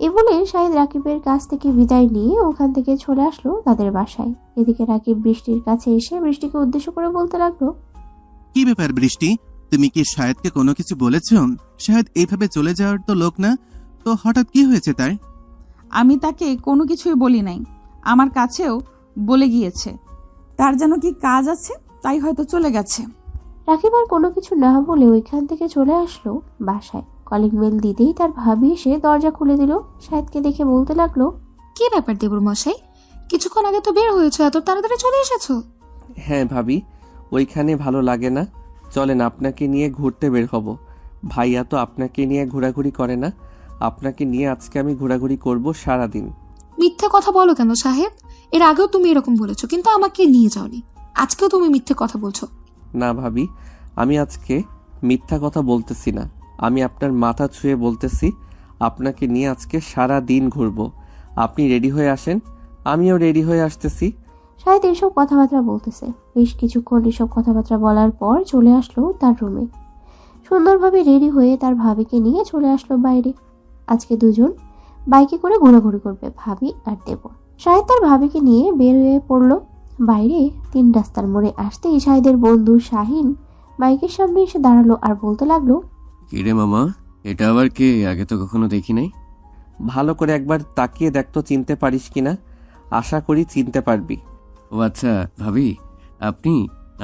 এ বলে শাহিদ রাকিবের কাছ থেকে বিদায় নিয়ে ওখান থেকে চলে আসলো তাদের বাসায়। এদিকে রাকিব বৃষ্টির কাছে এসে বৃষ্টিকে উদ্দেশ্য করে বলতে লাগলো, কি ব্যাপার বৃষ্টি, তুমি কি শাহেদকে কোনো কিছু বলেছ? শাহেদ এইভাবে চলে যাওয়ার তো লোক না, তো হঠাৎ কি হয়েছে তার? আমি তাকে কোনো কিছুই বলি নাই, আমার কাছেও বলে গিয়েছে তার যেন কি কাজ আছে, তাই হয়তো চলে গেছে। রাকিব আর কোনো কিছু না বলে ওইখান থেকে চলে আসলো বাসায়। কলিং বেল দিতেই তার ভাবি এসে দরজা খুলে দিল। শাহিদকে দেখে বলতে লাগলো, কি ব্যাপার দেবর মশাই, কিছুক্ষণ আগে তো বের হয়েছো, এত তাড়াতাড়ি চলে এসেছো? হ্যাঁ ভাবি, ওইখানে ভালো লাগে না, চলেন আপনাকে নিয়ে ঘুরতে বের হব। ভাইয়া তো আপনাকে নিয়ে ঘোরাঘুরি করে না, আপনাকে নিয়ে আজকে আমি ঘোরাঘুরি করব সারাদিন। মিথ্যে কথা বলো কেন সাহেব? এর আগেও তুমি এরকম বলেছো, কিন্তু আমাকে নিয়ে যাওনি। আজকেও তুমি মিথ্যে কথা বলছো। না ভাবি, আমি আজকে মিথ্যা কথা বলতেছি না, আমি আপনার মাথা ছুঁয়ে বলতেছি আপনাকে নিয়ে আজকে সারা দিন ঘুরবো। আপনি রেডি হয়ে আসেন, আমিও রেডি হয়ে আসতেছি। শাহিদ এসব কথাবার্তা বলতেছে। বেশ কিছুক্ষণ এসব কথাবার্তা বলার পর চলে আসলো তার রুমে। সুন্দরভাবে রেডি হয়ে তার ভাবিকে নিয়ে চলে আসলো বাইরে। আজকে দুজন বাইকে করে ঘোরাঘুরি করবে, ভাবি আর দেব। শাহিদ তার ভাবিকে নিয়ে বের হয়ে পড়লো বাইরে। 3 রাস্তার মোড়ে আসতেই শাহিদের বন্ধু শাহিন বাইকের সামনে এসে দাঁড়ালো আর বলতে লাগলো, কিরে মামা, এটা আবার কে? আগে তো কখনো দেখি নাই। ভালো করে একবার তাকিয়ে দেখ তো চিনতে পারিস কিনা। আশা করি চিনতে পারবি। ও আচ্ছা ভাবি, আপনি?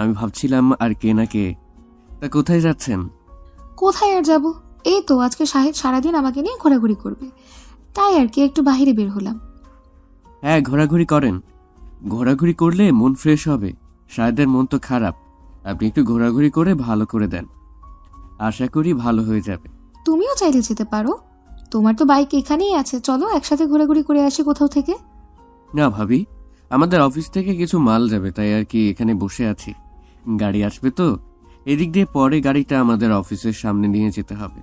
আমি ভাবছিলাম আর কে না কে। তা কোথায় যাচ্ছেন? কোথায় আর যাব, এই তো আজকে সাহেব সারাদিন আমাকে নিয়ে ঘোরাঘুরি করবে, তাই আর কি একটু বাইরে বের হলাম। হ্যাঁ, ঘোরাঘুরি করেন। ঘোরাঘুরি করলে মন ফ্রেশ হবে। শায়দের মন তো খারাপ, আপনি একটু ঘোরাঘুরি করে ভালো করে দেন, আশা করি ভালো হয়ে যাবে। তুমিও চাইলে যেতে পারো, তোমার তো বাইক এখানেই আছে, চলো একসাথে ঘোরাঘুরি করে আসি কোথাও থেকে। না ভাবি, আমাদের অফিস থেকে কিছু মাল যাবে, তাই আর কি এখানে বসে আছি। গাড়ি আসবে তো, এদিক দিয়ে পরে গাড়িটা আমাদের অফিসের সামনে নিয়ে যেতে হবে।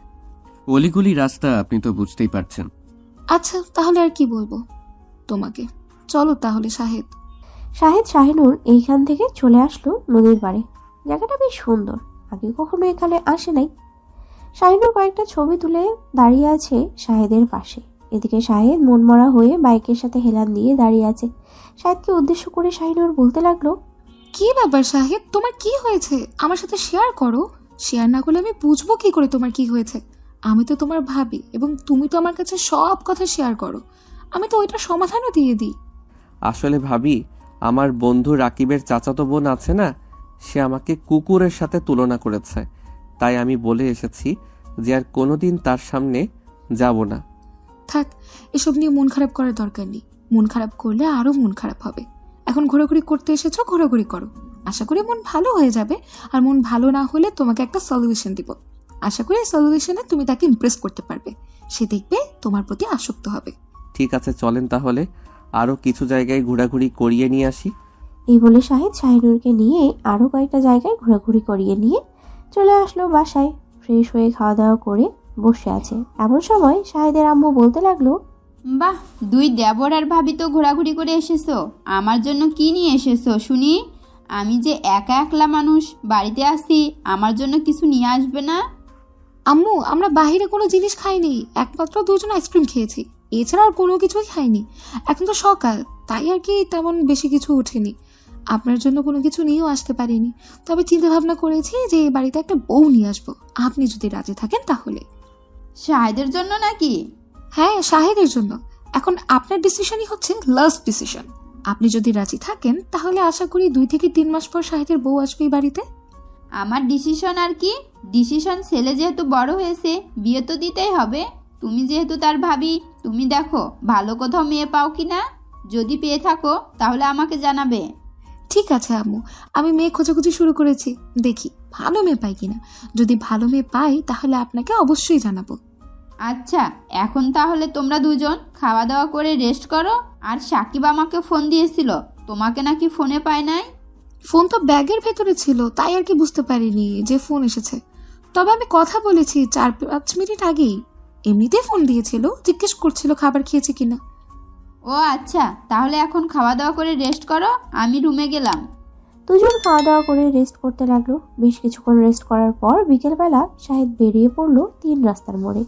অলিগুলি রাস্তা, আপনি তো বুঝতেই পারছেন। আচ্ছা তাহলে আর কি বলবো তোমাকে, চলো তাহলে সাহেব। শাহিদ শাহিনুর এইখান থেকে চলে আসলো নদীর পাড়ে। জায়গাটা বেশ সুন্দর, আগে কখনো এখানে আসে নাই। শাহিনুর কয়েকটা ছবি তুলে দাঁড়িয়ে আছে শাহিদের পাশে। এদিকে শাহিদ মনমরা হয়ে বাইকের সাথে হেলান দিয়ে দাঁড়িয়ে আছে। শাহিদকে উদ্দেশ্য করে শাহিনুর বলতে লাগলো, কি ব্যাপার সাহেব, তোমার কি হয়েছে? আমার সাথে শেয়ার করো, শেয়ার না করলে আমি বুঝবো কি করে তোমার কি হয়েছে? আমি তো তোমার ভাবি এবং তুমি তো আমার কাছে সব কথা শেয়ার করো, আমি তো ওইটার সমাধানও দিয়ে দিই। আসলে ভাবি, আমার বন্ধু রাকিবের চাচাতো বোন আছে না, সে আমাকে কুকুরের সাথে তুলনা করেছে, তাই আমি বলে এসেছি যে আর কোনোদিন তার সামনে যাব না। থাক, এসব নিয়ে মন খারাপ করার দরকার নেই, মন খারাপ করলে আরো মন খারাপ হবে। এখন ঘোরাঘুরি করতে এসেছো, ঘোরাঘুরি করো, আশা করি মন ভালো হয়ে যাবে। আর মন ভালো না হলে তোমাকে একটা সলিউশন দিব, আশা করি এই সলিউশনে তুমি তাকে ইমপ্রেস করতে পারবে, সে দেখবে তোমার প্রতি আসক্ত হবে। ঠিক আছে, চলেন তাহলে আরও কিছু জায়গায় ঘোরাঘুরি করিয়ে নিয়ে আসি। এই বলে শাহিদ শাহিনুরকে নিয়ে আরো কয়েকটা জায়গায় ঘোরাঘুরি করিয়ে নিয়ে চলে আসলো বাসায়। ফ্রেশ হয়ে খাওয়া দাওয়া করে বসে আছে। এমন সময় শাহিদের আম্মু বলতে লাগলো, বাহ, 2 দেবর আর ভাবি তো ঘোরাঘুরি করে এসেছো। আমার জন্য কি নিয়ে এসেছো শুনি? আমি যে একা একলা মানুষ বাড়িতে আসি, আমার জন্য কিছু নিয়ে আসবে না? আম্মু, আমরা বাইরে কোনো জিনিস খাইনি, একমাত্র 2জন আইসক্রিম খেয়েছি, এছাড়া আর কোনো কিছুই খাইনি। এখন তো সকাল, তাই আর কি তেমন বেশি কিছু ওঠেনি, আপনার জন্য কোনো কিছু নিয়েও আসতে পারিনি। তবে চিন্তা ভাবনা করেছি যে এই বাড়িতে একটা বউ নিয়ে আসবো, আপনি যদি রাজি থাকেন তাহলে। শাহেদের জন্য নাকি? হ্যাঁ, শাহেদের জন্য। এখন আপনার ডিসিশনই হচ্ছে লাস্ট ডিসিশন। আপনি যদি রাজি থাকেন তাহলে আশা করি 2 থেকে 3 মাস পর শাহেদের বউ আসবে এই বাড়িতে। আমার ডিসিশন আর কি? ডিসিশন, ছেলে যেহেতু বড় হয়েছে, বিয়ে তো দিতেই হবে। তুমি যেহেতু তার ভাবি, তুমি দেখো ভালো কোথাও মেয়ে পাও কিনা, যদি পেয়ে থাকো তাহলে আমাকে জানাবে। ঠিক আছে আম্মু, আমি মেয়ে খোঁজাখুঁজি শুরু করেছি, দেখি ভালো মেয়ে পাই কিনা। যদি ভালো মেয়ে পাই তাহলে আপনাকে অবশ্যই জানাবো। আচ্ছা, এখন তাহলে তোমরা 2জন খাওয়া দাওয়া করে রেস্ট করো। আর সাকিব আমাকে ফোন দিয়েছিল, তোমাকে নাকি ফোনে পায় নাই। ফোন তো ব্যাগের ভেতরে ছিল, তাই আর কি বুঝতে পারিনি যে ফোন এসেছে। তবে আমি কথা বলেছি 4-5 মিনিট আগেই। এমনিতেই ফোন দিয়েছিল, জিজ্ঞেস করছিল খাবার খেয়েছে কিনা। ও আচ্ছা, তাহলে এখন খাওয়া দাওয়া করে রেস্ট করো, আমি রুমে গেলাম। দুজন খাওয়া দাওয়া করে রেস্ট করতে লাগলো। বেশ কিছুক্ষণ রেস্ট করার পর বিকেলবেলা শাহেদ বেরিয়ে পড়লো 3 রাস্তার মোড়ে।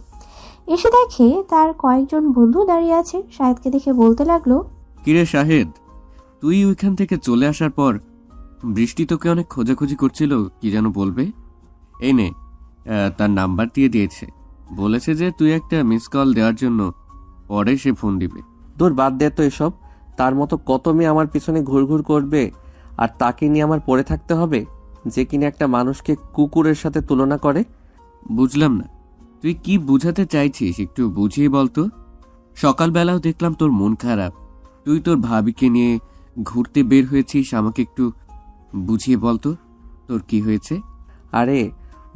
এসে দেখে তার কয়েকজন বন্ধু দাঁড়িয়ে আছে। শাহেদকে দেখে বলতে লাগলো, কিরে শাহেদ, তুই ওইখান থেকে চলে আসার পর বৃষ্টি তোকে অনেক খোঁজাখুঁজি করছিল, কি যেন বলবে। এই নে, তার নাম্বার দিয়ে দিয়েছে, বলেছে যে তুই একটা মিস কল দেওয়ার জন্য, পরে সে ফোন দিবে। দূর বাদ দে তো এসব। তার মতো কত মেয়ে আমার পিছনে ঘুরঘুর করবে, আর তাকে নিয়ে আমার পড়ে থাকতে হবে, যে কিনা একটা মানুষকে কুকুরের সাথে তুলনা করে। বুঝলাম না, তুই কি বুঝাতে চাইছিস, একটু বুঝিয়ে বলতো। সকালবেলাও দেখলাম তোর মন খারাপ, তুই তোর ভাবিকে নিয়ে ঘুরতে বের হয়েছিস, আমাকে একটু বুঝিয়ে বলতো তোর কি হয়েছে। আরে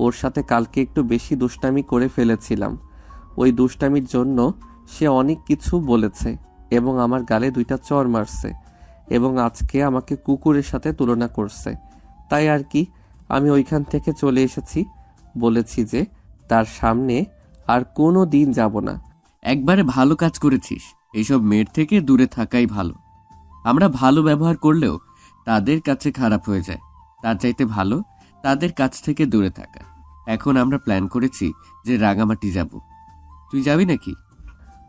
ওর সাথে কালকে একটু বেশি দুষ্টামি করে ফেলেছিলাম। ওই দুষ্টামির জন্য সে অনেক কিছু বলেছে এবং আমার গালে 2টা চড় মারছে এবং আজকে আমাকে কুকুরের সাথে তুলনা করছে। তাই আর কি, আমি ওইখান থেকে চলে এসেছি। বলেছি যে তার সামনে আর কোনো দিন যাব না। একবারে ভালো কাজ করেছিস, এইসব মেয়ের থেকে দূরে থাকাই ভালো। আমরা ভালো ব্যবহার করলেও তাদের কাছে খারাপ হয়ে যায়, তার চাইতে ভালো তাদের কাছ থেকে দূরে থাকা। এখন আমরা প্ল্যান করেছি যে রাঙামাটি যাব, তুই যাবি নাকি?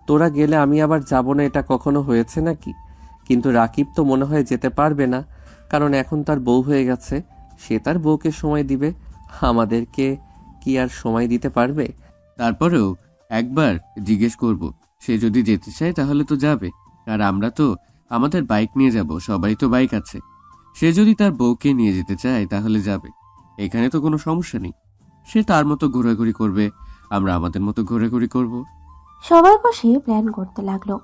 তোরা গেলে আমি আবার যাব না, এটা কখনো হয়েছে নাকি? কিন্তু রাকিব তো মনে হয় যেতে পারবে না, কারণ এখন তার বউ হয়ে গেছে। সে তার বউকে সময় দিবে, আমাদেরকে কি আর সময় দিতে পারবে? তারপরেও একবার জিজ্ঞেস করব, সে যদি যেতে চায় তাহলে তো যাবে, আর আমরা তো আমাদের বাইক নিয়ে যাব, সবাই তো বাইক আছে। সে যদি তার বউকে নিয়ে যেতে চায় তাহলে যাবে, এখানে তো কোনো সমস্যা নেই। সে তার মতো ঘোরাঘুরি করবে, আমরা আমাদের মতো ঘোরাঘুরি করব। সবাই বসে প্ল্যান করতে লাগলো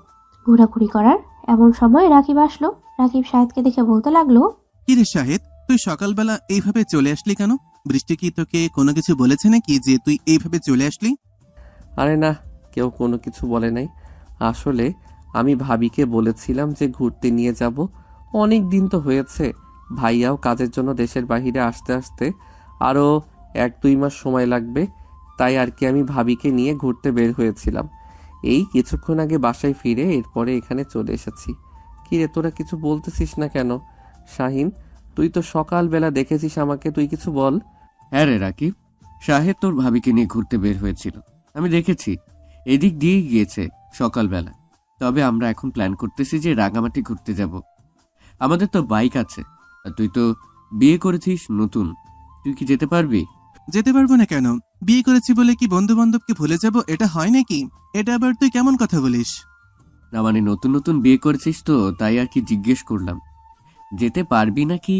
ঘোরাঘুরি করার। এমন সময় রাকিব আসলো। রাকিব শাহেদকে দেখে বলতে লাগলো, কিরে শাহেদ, তুই সকালবেলা এইভাবে চলে আসলি কেন? বৃষ্টি কি তোকে কোনো কিছু বলেছে নাকি যে তুই এইভাবে চলে আসলি? আরে না, কেউ কোনো কিছু বলে নাই। আসলে আমি ভাবিকে বলেছিলাম যে ঘুরতে নিয়ে যাব। অনেক দিন তো হয়েছে, ভাইয়াও কাজের জন্য দেশের বাইরে আসতে আসতে আরও 1-2 মাস সময় লাগবে। তাই আর কি আমি ভাবিকে নিয়ে ঘুরতে বের হয়েছিলাম। এই কিছুক্ষণ আগে বাসায় ফিরে এরপরে এখানে চলে এসেছি। কি রে, তোরা কিছু বলতেছিস না কেন? শাহিন, তুই তো সকালবেলা দেখেছিস আমাকে, তুই কিছু বল। হ্যাঁ রে রাকিব, শাহেদ তোর ভাবিকে নিয়ে ঘুরতে বের হয়েছিল, আমি দেখেছি, এদিক দিয়েই গিয়েছে সকালবেলা। তবে আমরা এখন প্ল্যান করতেছি যে রাঙামাটি ঘুরতে যাব। আমাদের তো বাইক আছে, আর তুই তো বিয়ে করেছিস নতুন, তুই কি যেতে পারবি? যেতে পারবো না কেন? বিয়ে করেছি বলে কি বন্ধু বান্ধবকে ভুলে যাব? এটা হয় নাকি? এটা আবার তুই কেমন কথা বলিস? না মানে নতুন নতুন বিয়ে করেছিস তো, তাই আর কি জিজ্ঞেস করলাম যেতে পারবি নাকি।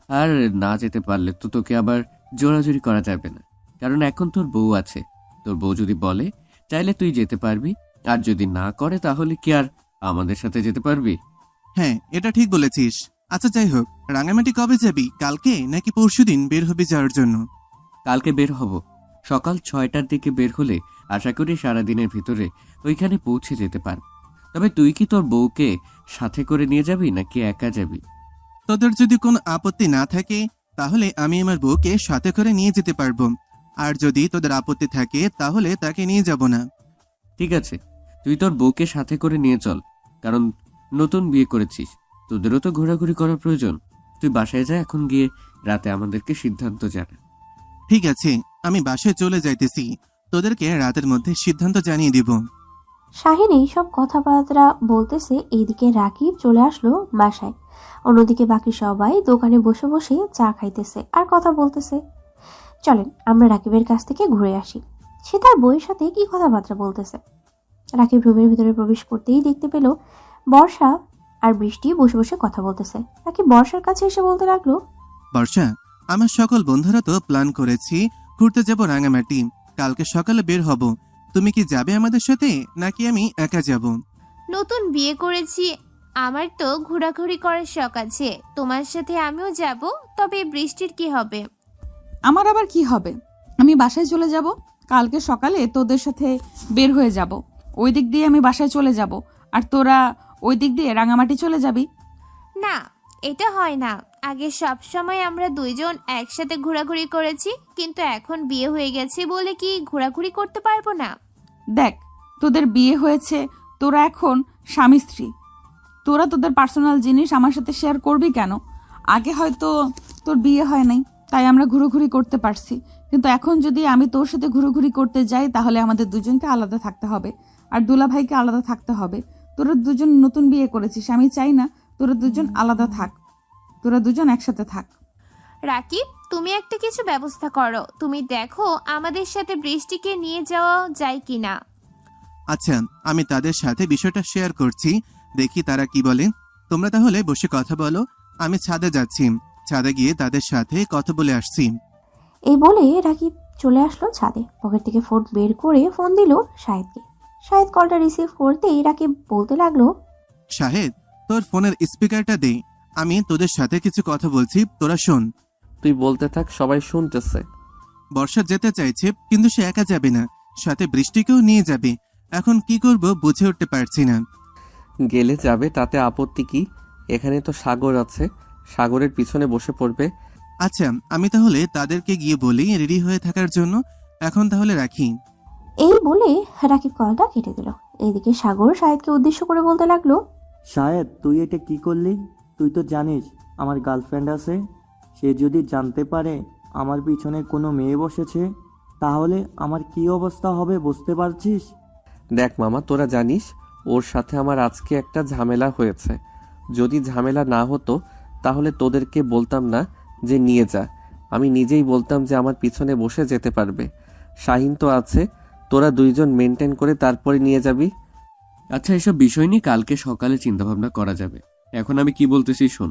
আর না যেতে পারলে তো তোকে আবার জোরাজুরি করা যাবে না, কারণ এখন তোর বউ আছে। তোর বউ যদি বলে চাইলে তুই যেতে পারবি, আর যদি না করে তাহলে কি আর আমাদের সাথে যেতে পারবি? হ্যাঁ, এটা ঠিক বলেছিস। আচ্ছা যাই হোক, রাঙামাটি কবে যাবি? কালকে নাকি পরশুদিন বের হবি যাওয়ার জন্য? কালকে বের হব, সকাল 6টার দিকে বের হলে আশা করি সারাদিনের ভিতরে ওইখানে পৌঁছে যেতে পারব। তবে তুই কি তোর বউকে সাথে করে নিয়ে যাবি নাকি একা যাবি? তোদের যদি কোনো আপত্তি না থাকে তাহলে আমি আমার বউকে সাথে করে নিয়ে যেতে পারবো, আর যদি তোদের আপত্তি থাকে তাহলে তাকে নিয়ে যাব না। ঠিক আছে, তুই তোর বউকে সাথে করে নিয়ে চল, কারণ নতুন বিয়ে করেছিস, তোদেরও তো ঘোরাঘুরি করার প্রয়োজন। তুই বাসায় যা, এখন গিয়ে রাতে আমাদেরকে সিদ্ধান্ত জানা। ঠিক আছে, আমি বাসায় চলে যাইতেছি, তোদেরকে রাতের মধ্যে সিদ্ধান্ত জানিয়ে দিব। শাহিন এইসব কথাবার্তা বলতেছে, এইদিকে রাকিব চলে আসলো বাসায়। অন্যদিকে বাকি সবাই দোকানে বসে বসে চা খাইতেছে আর কথা বলতেছে। চলেন আমরা রাকিবের কাছ থেকে ঘুরে আসি, সে তার বউয়ের সাথে কি কথাবার্তা বলতেছে। রাকিব রুমের ভিতরে প্রবেশ করতেই দেখতে পেল বর্ষা আর বৃষ্টি বসে বসে কথা বলতেছে। রাকিব বর্ষার কাছে এসে বলতে লাগলো, বর্ষা, আমার সকল বন্ধুরা তো প্ল্যান করেছি ঘুরতে যাব রাঙামাটি, কালকে সকালে বের হব। তুমি কি যাবে আমাদের সাথে নাকি আমি একা যাব? নতুন বিয়ে করেছি, আমার তো ঘোরাঘুরি করার শখ আছে, তোমার সাথে আমিও যাব। তবে বৃষ্টির কি হবে? আমার আবার কি হবে? আমি বাসায় চলে যাব, কালকে সকালে তোদের সাথে বের হয়ে যাব। ওই দিক দিয়ে আমি বাসায় চলে যাব, আর তোরা ওই দিক দিয়ে রাঙামাটি চলে যাবি। না, এটা হয় না। আগে সব সময় আমরা দুইজন একসাথে ঘোরাঘুরি করেছি, কিন্তু এখন বিয়ে হয়ে গেছে বলে কি ঘোরাঘুরি করতে পারবো না? দেখ, তোদের বিয়ে হয়েছে, তোরা এখন স্বামী স্ত্রী, তোরা তোদের পার্সোনাল জিনিস আমার সাথে শেয়ার করবি কেন? আগে হয়তো তোর বিয়ে হয় নাই, তাই আমরা ঘুরোঘুরি করতে পারছি, কিন্তু এখন যদি আমি তোর সাথে ঘুরোঘুরি করতে যাই তাহলে আমাদের দুজনকে আলাদা থাকতে হবে, আর দুলাভাইকে আলাদা থাকতে হবে। তোরা দুজন নতুন বিয়ে করেছিস, আমি চাই না তোরা দুজন আলাদা থাক, তোরা দুজন একসাথে থাক। রাকিব, তুমি একটা কিছু ব্যবস্থা করো। তুমি দেখো আমাদের সাথে বৃষ্টিকে নিয়ে যাওয়া যায় কিনা। আচ্ছা, আমি তাদের সাথে বিষয়টা শেয়ার করছি, দেখি তারা কি বলে। তোমরা তাহলে বসে কথা বলো, আমি ছাদে যাচ্ছি, ছাদে গিয়ে তাদের সাথে কথা বলে আসছি। এই বলে রাকিব চলে আসলো ছাদে। পকেট থেকে ফোন বের করে ফোন দিল শাহেদকে। শাহেদ কলটা রিসিভ করতেই রাকিব বলতে লাগলো, শাহেদ, তোর ফোনের স্পিকারটা দে, আমি তোদের সাথে কিছু কথা বলছি, তোরা শোন। তুই বলতে থাক, সবাই শুনতেছে। বর্ষা যেতে চাইছে, কিন্তু সে একা যাবে না, সাথে বৃষ্টিকেও নিয়ে যাবে। এখন কি করব বুঝে উঠতে পারছি না। গেলে যাবে, তাতে আপত্তি কি? এখানে তো সাগর আছে, সাগরের পিছনে বসে পড়বে। আচ্ছা, আমি তাহলে তাদেরকে গিয়ে বলি রেডি হয়ে থাকার জন্য। এখন তাহলে রাখি। এই বলে রাকিব কলটা কেটে দিল। এইদিকে সাগর শাহেদকে উদ্দেশ্য করে বলতে লাগলো, শাহেদ, তুই এটা কি করলি? তুই তো জানিস আমার গার্লফ্রেন্ড আছে, সে যদি জানতে পারে আমার পিছনে কোনো মেয়ে বসেছে তাহলে আমার কি অবস্থা হবে বুঝতে পারছিস? দেখ মামা, তোরা জানিস ওর সাথে আমার আজকে একটা ঝামেলা হয়েছে। যদি ঝামেলা না হতো তাহলে তোদেরকে বলতাম না যে নিয়ে যা, আমি নিজেই বলতাম যে আমার পিছনে বসে যেতে পারবে। শাহিন তো আছে, তোরা দুইজন মেনটেন করে তারপরে নিয়ে যাবি। আচ্ছা, এসব বিষয় নিয়ে কালকে সকালে চিন্তাভাবনা করা যাবে। এখন আমি কি বলতেছি শোন,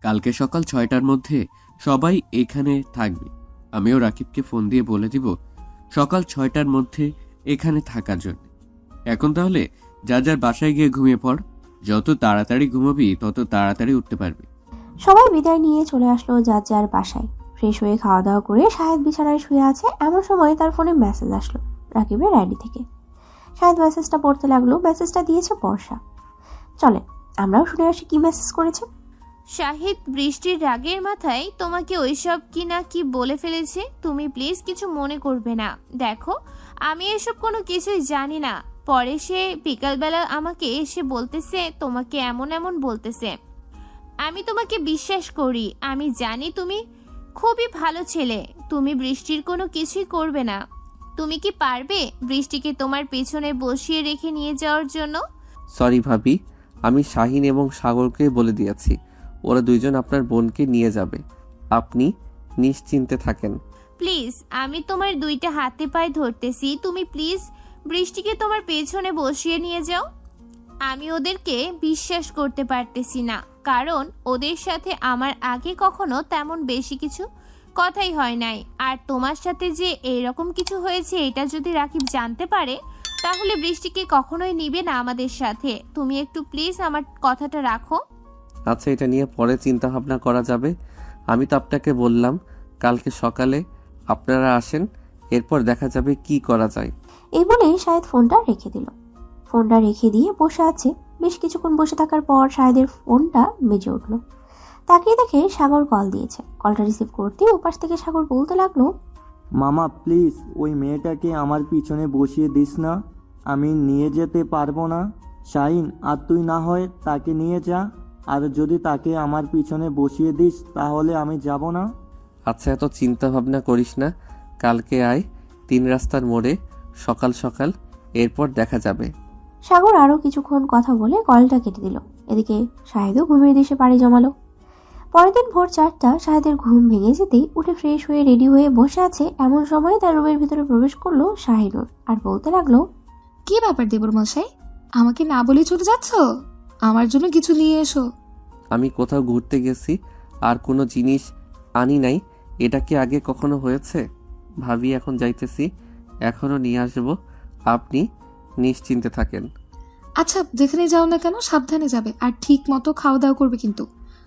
কালকে সকাল 6টার মধ্যে সবাই এখানে থাকবে। আমিও রাকিবকে ফোন দিয়ে বলে দিব সকাল 6টার মধ্যে এখানে থাকার জন্য। এখন তাহলে যার যার বাসায় গিয়ে ঘুমিয়ে পড়, যত তাড়াতাড়ি ঘুমাবি তত তাড়াতাড়ি উঠতে পারবি। সবাই বিদায় নিয়ে চলে আসলো যার যার বাসায়। ফ্রেশ হয়ে খাওয়া দাওয়া করে শাহেদ বিছানায় শুয়ে আছে, এমন সময় তার ফোনে মেসেজ আসলো রাকিবের আইডি থেকে। শাহেদ মেসেজটা পড়তে লাগলো। মেসেজটা দিয়েছে বর্ষা। চলে আমরাও শুনে আসি কি মেসেজ করেছে। শাহিদ বৃষ্টির রাগের মাথায় তোমাকে ওইসব কি না কি বলে ফেলেছে। তুমি প্লিজ কিছু মনে করবে না। দেখো, আমি এসব কোনো কিছুই জানি না। পরে সে বিকালবেলা আমাকে এসে বলতেছে তোমাকে এমন এমন বলতেছে। আমি তোমাকে বিশ্বাস করি, আমি জানি তুমি খুবই ভালো ছেলে, তুমি বৃষ্টির কোনো কিছুই করবে না। তুমি কি পারবে বৃষ্টিকে তোমার পেছনে বসিয়ে রেখে নিয়ে যাওয়ার জন্য? সরি ভাবি, আমি শাহিন এবং সাগরকে বলে দিয়েছি ওরা দুইজন আপনার বোনকে নিয়ে যাবে, আপনি নিশ্চিন্তে থাকেন। প্লিজ, আমি তোমার দুইটা হাতে পায়ে ধরতেছি, তুমি প্লিজ বৃষ্টিকে তোমার পেছনে বসিয়ে নিয়ে যাও। আমি ওদেরকে বিশ্বাস করতে পারতেছি না, কারণ ওদের সাথে আমার আগে কখনো তেমন বেশি কিছু কথাই হয় নাই। আর তোমার সাথে যে এরকম কিছু হয়েছে এটা যদি রাকিব জানতে পারে তাহলে বৃষ্টিকে কখনোই নিবে না আমাদের সাথে। তুমি একটু প্লিজ আমার কথাটা রাখো। আচ্ছা, এটা নিয়ে পরে চিন্তা ভাবনা করা যাবে। আমি তো আপনাকে বললাম কালকে সকালে আপনারা আসেন, এরপর দেখা যাবে কি করা যায়। এই বলে শাহেদ ফোনটা রেখে দিল। ফোনটা রেখে দিয়ে বসে আছে। বেশ কিছুক্ষণ বসে থাকার পর শাহেদের ফোনটা বেজে উঠলো। তাকিয়ে দেখে সাগর কল দিয়েছে। কলটা রিসিভ করতে ওপাশ থেকে সাগর বলতে লাগলো, মামা প্লিজ ওই মেয়েটাকে আমার পিছনে বসিয়ে দিস না, আমি নিয়ে যেতে পারবো না। শাহিন, আর তুই না হয় তাকে নিয়ে যা, আর যদি তাকে আমার পিছনে বসিয়ে দিস তাহলে আমি যাব না। আচ্ছা, এত চিন্তা ভাবনা করিস না, কালকে আয় 3 রাস্তার মোড়ে সকাল সকাল, এরপর দেখা যাবে। সাগর আরো কিছুক্ষণ কথা বলে কলটা কেটে দিল। এদিকে শাহেদও ঘুমের দেশে পাড়ি জমালো। পরের দিন ভোর 4টা শাহেদের ঘুম ভেঙে যেতেই উঠে ফ্রেশ হয়ে রেডি হয়ে বসে আছে, এমন সময় তার রুমের ভিতরে প্রবেশ করলো শাহিনুর আর বলতে লাগলো, কি ব্যাপার দেবর মশাই, আমাকে না বলে চলে যাচ্ছ? আমার জন্য কিছু নিয়ে এসো। আমি কোথাও ঘুরতে গেছি আর কোনো জিনিস আনি নাই, এটা কি আগে কখনো হয়েছে? ভাবি এখন যাইতেছি, এখনো নিয়ে আসবো, আপনি নিশ্চিন্তে থাকেন। আচ্ছা, যেখানে যাও না কেন সাবধানে যাবে, আর ঠিক মতো খাওয়া দাওয়া করবে কিন্তু।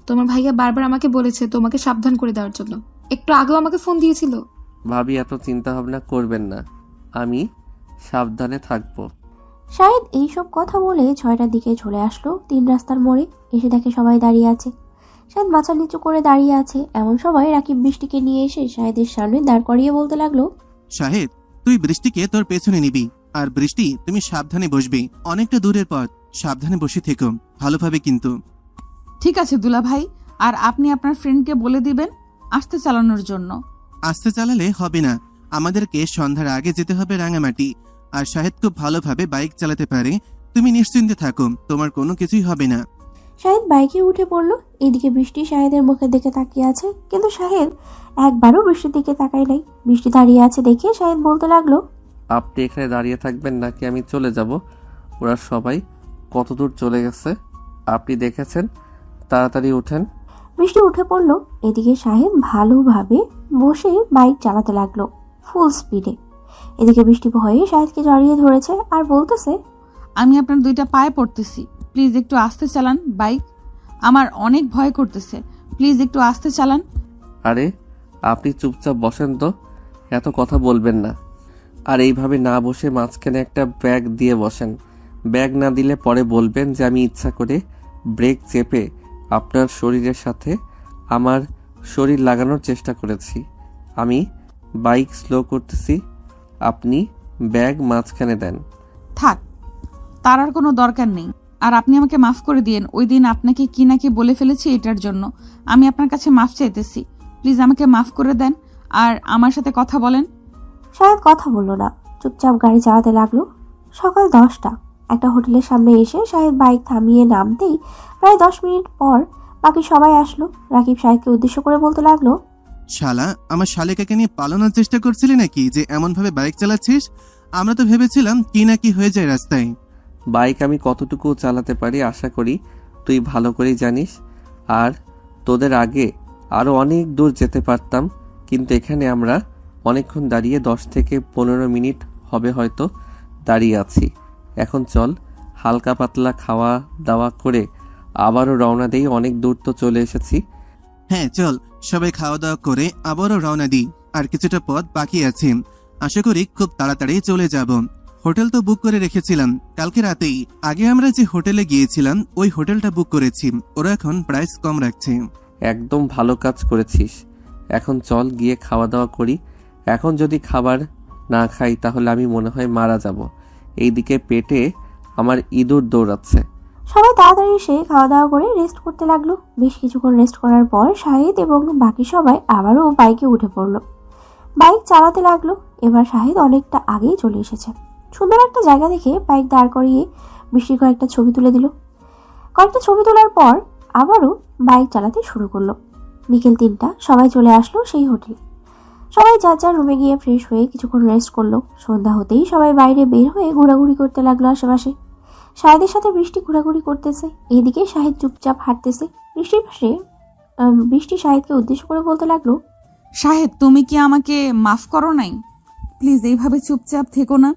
তোমার ভাইয়া বারবার আমাকে বলেছে তোমাকে সাবধান করে দেওয়ার জন্য, একটু আগেও আমাকে ফোন দিয়েছিল। ভাবি এত চিন্তা ভাবনা করবেন না, আমি সাবধানে থাকবো। শাহেদ এইসব কথা বলে 6টার দিকে চলে আসলো 3 রাস্তার মোড়ে। এসে দেখে সবাই দাঁড়িয়ে আছে। শাহেদ মাথা নিচু করে দাঁড়িয়ে আছে। এমন সময় রাকিব বৃষ্টিকে নিয়ে এসে শাহেদের সামনে দাঁড় করিয়ে বলতে লাগলো, শাহেদ, তুই বৃষ্টিকে তোর পেছনে নিবি। আর বৃষ্টি, তুমি সাবধানে বসবি। অনেকটা দূরের পথ, সাবধানে বসে থেকো, ভালোভাবে কিন্তু। ঠিক আছে দুলা ভাই, আর আপনি আপনার ফ্রেন্ডকে বলে দিবেন আসতে চালানোর জন্য। আস্তে চালালে হবে না, আমাদেরকে সন্ধ্যার আগে যেতে হবে রাঙামাটি। আর শাহেদ খুব ভালোভাবে বাইক চালাতে পারে, তুমি নিশ্চিন্তে থাকো, তোমার কোনো কিছুই হবে না। শাহেদ বাইকে উঠে পড়ল। এদিকে বৃষ্টি শাহেদের মুখের দিকে তাকিয়ে আছে, কিন্তু শাহেদ একবারও বৃষ্টির দিকে তাকায় নাই। বৃষ্টি দাঁড়িয়ে আছে দেখে শাহেদ বলতে লাগলো, আপনি এখানে দাঁড়িয়ে থাকবেন নাকি আমি চলে যাব? ওরা সবাই কত দূর চলে গেছে আপনি দেখেছেন? তাড়াতাড়ি ওঠেন। বৃষ্টি উঠে পড়ল। এদিকে শাহেদ ভালোভাবে বসে বাইক চালাতে লাগলো ফুল স্পিডে। এদিকে বৃষ্টি ভয়ে শাহেদকে জড়িয়ে ধরেছে আর বলতেছে, আমি আপনার দুইটা পায়ে পড়তেছি, প্লিজ একটু আস্তে চালান বাইক, আমার অনেক ভয় করতেছে, প্লিজ একটু আস্তে চালান। আরে আপনি চুপচাপ বসেন তো, এত কথা বলবেন না। আর এইভাবে না বসে মাঝখানে একটা ব্যাগ দিয়ে বসেন। ব্যাগ না দিলে পরে বলবেন যে আমি ইচ্ছা করে ব্রেক চেপে আপনার শরীরের সাথে আমার শরীর লাগানোর চেষ্টা করেছি। আমি বাইক স্লো করতেছি, আপনি ব্যাগ মাঝখানে দেন। থাক, তার আর কোনো দরকার নেই। আর আপনি আমাকে মাফ করে দিয়েন, ওই দিন আপনাকে কি না কি বলে ফেলেছি, এটার জন্য আমি আপনার কাছে মাফ চাইতেছি। প্লিজ আমাকে মাফ করে দেন আর আমার সাথে কথা বলেন। শাহেদ কথা বলল না, চুপচাপ গাড়ি চালাতে লাগলো। সকাল 10টা। একটা হোটেলের সামনে এসে শাহেদ বাইক থামিয়ে নামতেই প্রায় 10 মিনিট পর বাকি সবাই আসলো। রাকিব শাহেদকে উদ্দেশ্য করে বলতে লাগলো, শালা, আমার শালিকাকে নিয়ে পালানোর চেষ্টা করছিলি নাকি যে এমনভাবে বাইক চালাচ্ছিস? আমরা তো ভেবেছিলাম কি না কি হয়ে যায় রাস্তায়। বাইক আমি কতটুকু চালাতে পারি আশা করি তুই ভালো করেই জানিস। আর তোদের আগে আরও অনেক দূর যেতে পারতাম, কিন্তু এখানে আমরা অনেকক্ষণ দাঁড়িয়ে 10 থেকে 15 মিনিট হবে হয়তো দাঁড়িয়ে আছি। এখন চল হালকা পাতলা খাওয়া দাওয়া করে আবারও রওনা দেই, অনেক দূর তো চলে এসেছি। হ্যাঁ চল, সবাই খাওয়া দাওয়া করে আবারও রওনা দিই। আর কিছুটা পথ বাকি আছে, আশা করি খুব তাড়াতাড়ি চলে যাব। হোটেল তো বুক করে রেখেছিলাম কালকে রাতেই। আগে আমরা যে হোটেলে গিয়েছিলাম ওই হোটেলটা বুক করেছি, ওরা এখন প্রাইস কম রাখছে। একদম ভালো কাজ করেছিস। এখন চল গিয়ে খাওয়া দাওয়া করি। এখন যদি খাবার না খাই তাহলে আমি মনে হয় মারা যাব। এইদিকে পেটে আমার ইঁদুর দৌড়াচ্ছে। সবাই তাড়াতাড়ি এসে খাওয়া দাওয়া করে রেস্ট করতে লাগলো। বেশ কিছুক্ষণ রেস্ট করার পর শাহেদ এবং বাকি সবাই আবারও বাইকে উঠে পড়লো। বাইক চালাতে লাগলো। এবার শাহেদ অনেকটা আগেই চলে এসেছে। সুন্দর একটা জায়গা দেখে বাইক দাঁড় করিয়ে বৃষ্টি কয়েকটা ছবি তুলে দিল। কয়েকটা ছবি তোলার পর আবারও বাইক চালাতে শুরু করলো। বিকেল 3টা, সবাই চলে আসলো সেই হোটেলে। সবাই যার যার রুমে গিয়ে ফ্রেশ হয়ে কিছুক্ষণ রেস্ট করলো। সন্ধ্যা হতেই সবাই বাইরে বের হয়ে ঘোরাঘুরি করতে লাগলো আশেপাশে। শাহেদের সাথে বৃষ্টি ঘোরাঘুরি করতেছে, এইদিকে শাহেদ চুপচাপ হাঁটতেছে। বৃষ্টির পাশে বৃষ্টি শাহেদকে উদ্দেশ্য করে বলতে লাগলো, শাহেদ, তুমি কি আমাকে মাফ করো নাই? প্লিজ এইভাবে চুপচাপ থেকো না,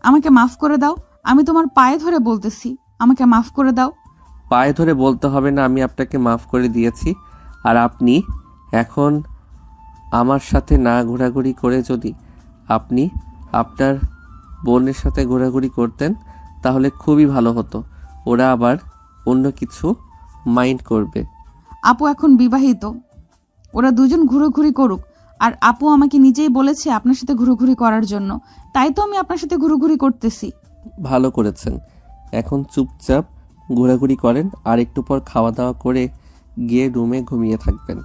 আমাকে মাফ করে দাও। আমি তোমার পায়ে ধরে বলতেছি, আমাকে মাফ করে দাও। পায়ে ধরে বলতে হবে না, আমি আপনাকে মাফ করে দিয়েছি। আর আপনি এখন আমার সাথে না ঘোরাঘুরি করে যদি আপনি আপনার বোনের সাথে ঘোরাঘুরি করতেন তাহলে খুবই ভালো হতো। ওরা আবার অন্য কিছু মাইন্ড করবে। আপু এখন বিবাহিত, ওরা দুজন ঘুরোঘুরি করুক। আর আপু আমাকে নিজেই বলেছে আপনার সাথে ঘুরোঘুরি করার জন্য, তাই তো আমি আপনার সাথে ঘুরোঘুরি করতেছি। ভালো করেছেন, এখন চুপচাপ ঘোরাঘুরি করেন আর একটু পর খাওয়া দাওয়া করে গিয়ে রুমে ঘুমিয়ে থাকবেন।